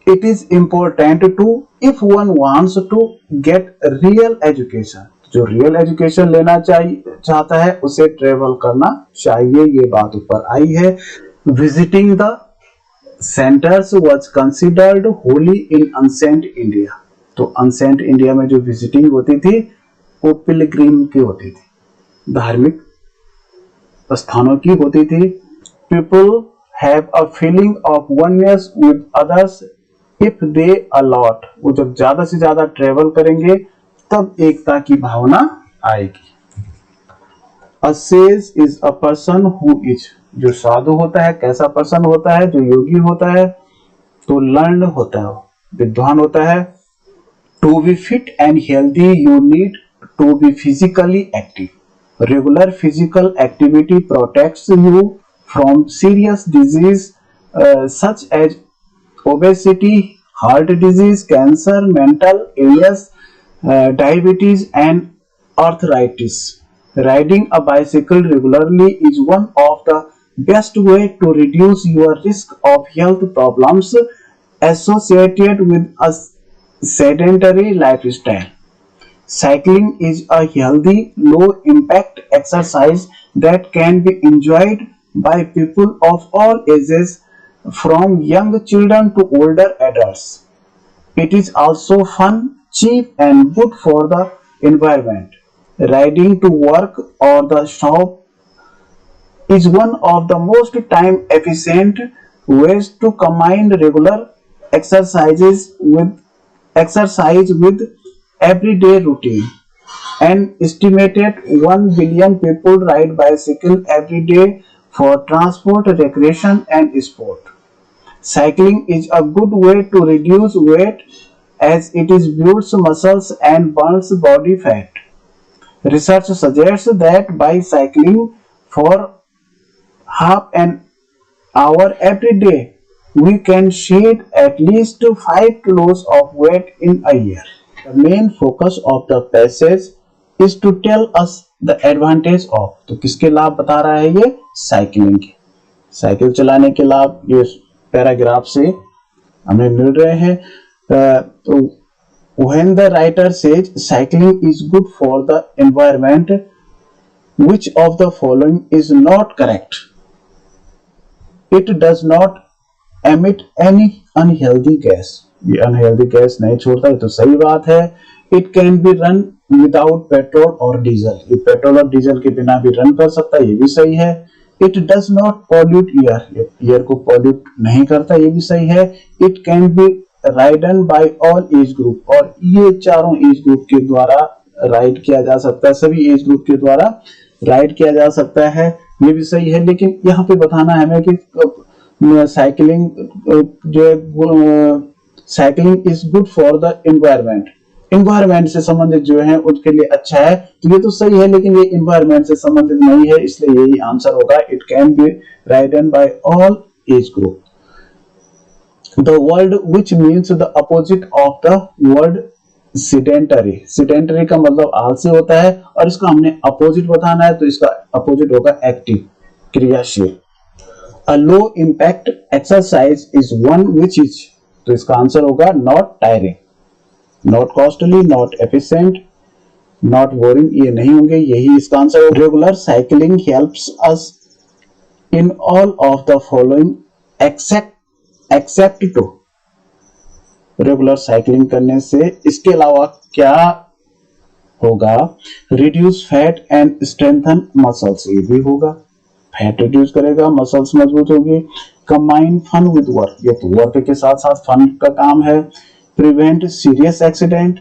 Speaker 1: It is important to, if one wants to get real education, जो real education लेना चाहता है उसे travel करना चाहिए. ये बात ऊपर आई है. Visiting the centers was considered holy in ancient India. तो अनसेंट इंडिया में जो विजिटिंग होती थी वो पिलग्रिम की होती थी, धार्मिक स्थानों की होती थी. People have a feeling of oneness with others if they allot. वो जब ज्यादा से ज्यादा ट्रेवल करेंगे तब एकता की भावना आएगी. अ says is a person who is. जो साधु होता है कैसा पर्सन होता है? जो योगी होता है. तो लर्न होता है, विद्वान होता है. To be fit and healthy, you need to be physically active. Regular physical activity protects you from serious disease such as obesity, heart disease, cancer, mental illness, diabetes, and arthritis. Riding a bicycle regularly is one of the best way to reduce your risk of health problems associated with a sedentary lifestyle. Cycling is a healthy, low-impact exercise that can be enjoyed by people of all ages, from young children to older adults. It is also fun, cheap, and good for the environment. Riding to work or the shop is one of the most time-efficient ways to combine regular exercise with everyday routine. An estimated 1 billion people ride bicycle every day for transport, recreation, and sport. Cycling is a good way to reduce weight as it builds muscles and burns body fat. Research suggests that by cycling for half an hour every day, we can shed at least 5 kilos of weight in a year. The main focus of the passage is to tell us the advantage of. तो किसके लाभ बता रहा है ये? Cycling के. Cycle चलाने के लाभ ये पैराग्राफ से हमें मिल रहे हैं. तो when the writer says cycling is good for the environment, which of the following is not correct? It does not emit any unhealthy gas. ये unhealthy gas नहीं छोड़ता, ये तो सही बात है. It can be run without petrol or diesel. ये petrol और डीजल के बिना भी रन कर सकता है, ये भी सही है. It does not pollute air. Air को pollute नहीं करता, ये भी सही है. It can be ridden by all age group, और ये चारों एज ग्रुप के द्वारा राइड किया जा सकता है, सभी एज ग्रुप के द्वारा राइड किया जा सकता है। ये भी सही है, लेकिन यहाँ पे बताना है हमें कि साइकिलिंग जो है cycling is good for the environment, environment से संबंधित जो है उसके लिए अच्छा है। तो ये तो सही है, लेकिन ये एनवायरमेंट से संबंधित नहीं है, इसलिए यही आंसर होगा। It can be ridden by all age group. The word which means the opposite of the word sedentary, sedentary का मतलब आलसी होता है, और इसका हमने अपोजिट बताना है, तो इसका अपोजिट होगा एक्टिव, क्रियाशील। A low impact exercise is one which is, तो इसका आंसर होगा not tiring, not costly, not efficient, not boring, ये नहीं होंगे, यही इसका आंसर होगा। Regular cycling helps us in all of the following except to, regular cycling करने से इसके अलावा क्या होगा? Reduce fat and strengthen muscles, ये भी होगा, फैट रिड्यूस करेगा, मसल्स मजबूत होगी। कंबाइन फन विद वर्क, ये तो वर्क के साथ साथ फन का काम है। Prevent serious accident,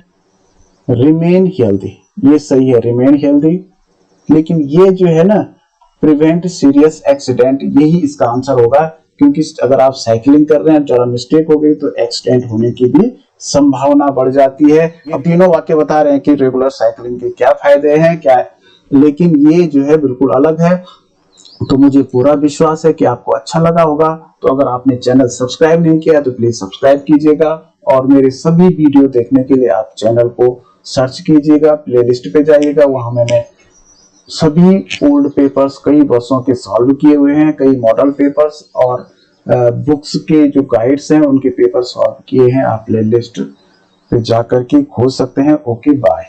Speaker 1: remain healthy, ये सही है, रिमेन हेल्दी, लेकिन ये जो है ना प्रिवेंट सीरियस एक्सीडेंट, यही इसका आंसर होगा, क्योंकि अगर आप साइकिलिंग कर रहे हैं, जरा मिस्टेक हो गई तो एक्सीडेंट होने की भी संभावना बढ़ जाती है। अब तीनों वाक्य बता रहे हैं कि रेगुलर साइकिलिंग के क्या फायदे हैं, क्या है, लेकिन ये जो है बिल्कुल अलग है। तो मुझे पूरा विश्वास है कि आपको अच्छा लगा होगा। तो अगर आपने चैनल सब्सक्राइब नहीं किया तो प्लीज सब्सक्राइब कीजिएगा, और मेरे सभी वीडियो देखने के लिए आप चैनल को सर्च कीजिएगा, प्लेलिस्ट पे जाइएगा, वहां मैंने सभी ओल्ड पेपर्स कई वर्षों के सॉल्व किए हुए हैं, कई मॉडल पेपर्स और बुक्स के जो गाइड्स हैं उनके पेपर सॉल्व किए हैं, आप प्लेलिस्ट पे जाकर के खोज सकते हैं। Okay bye.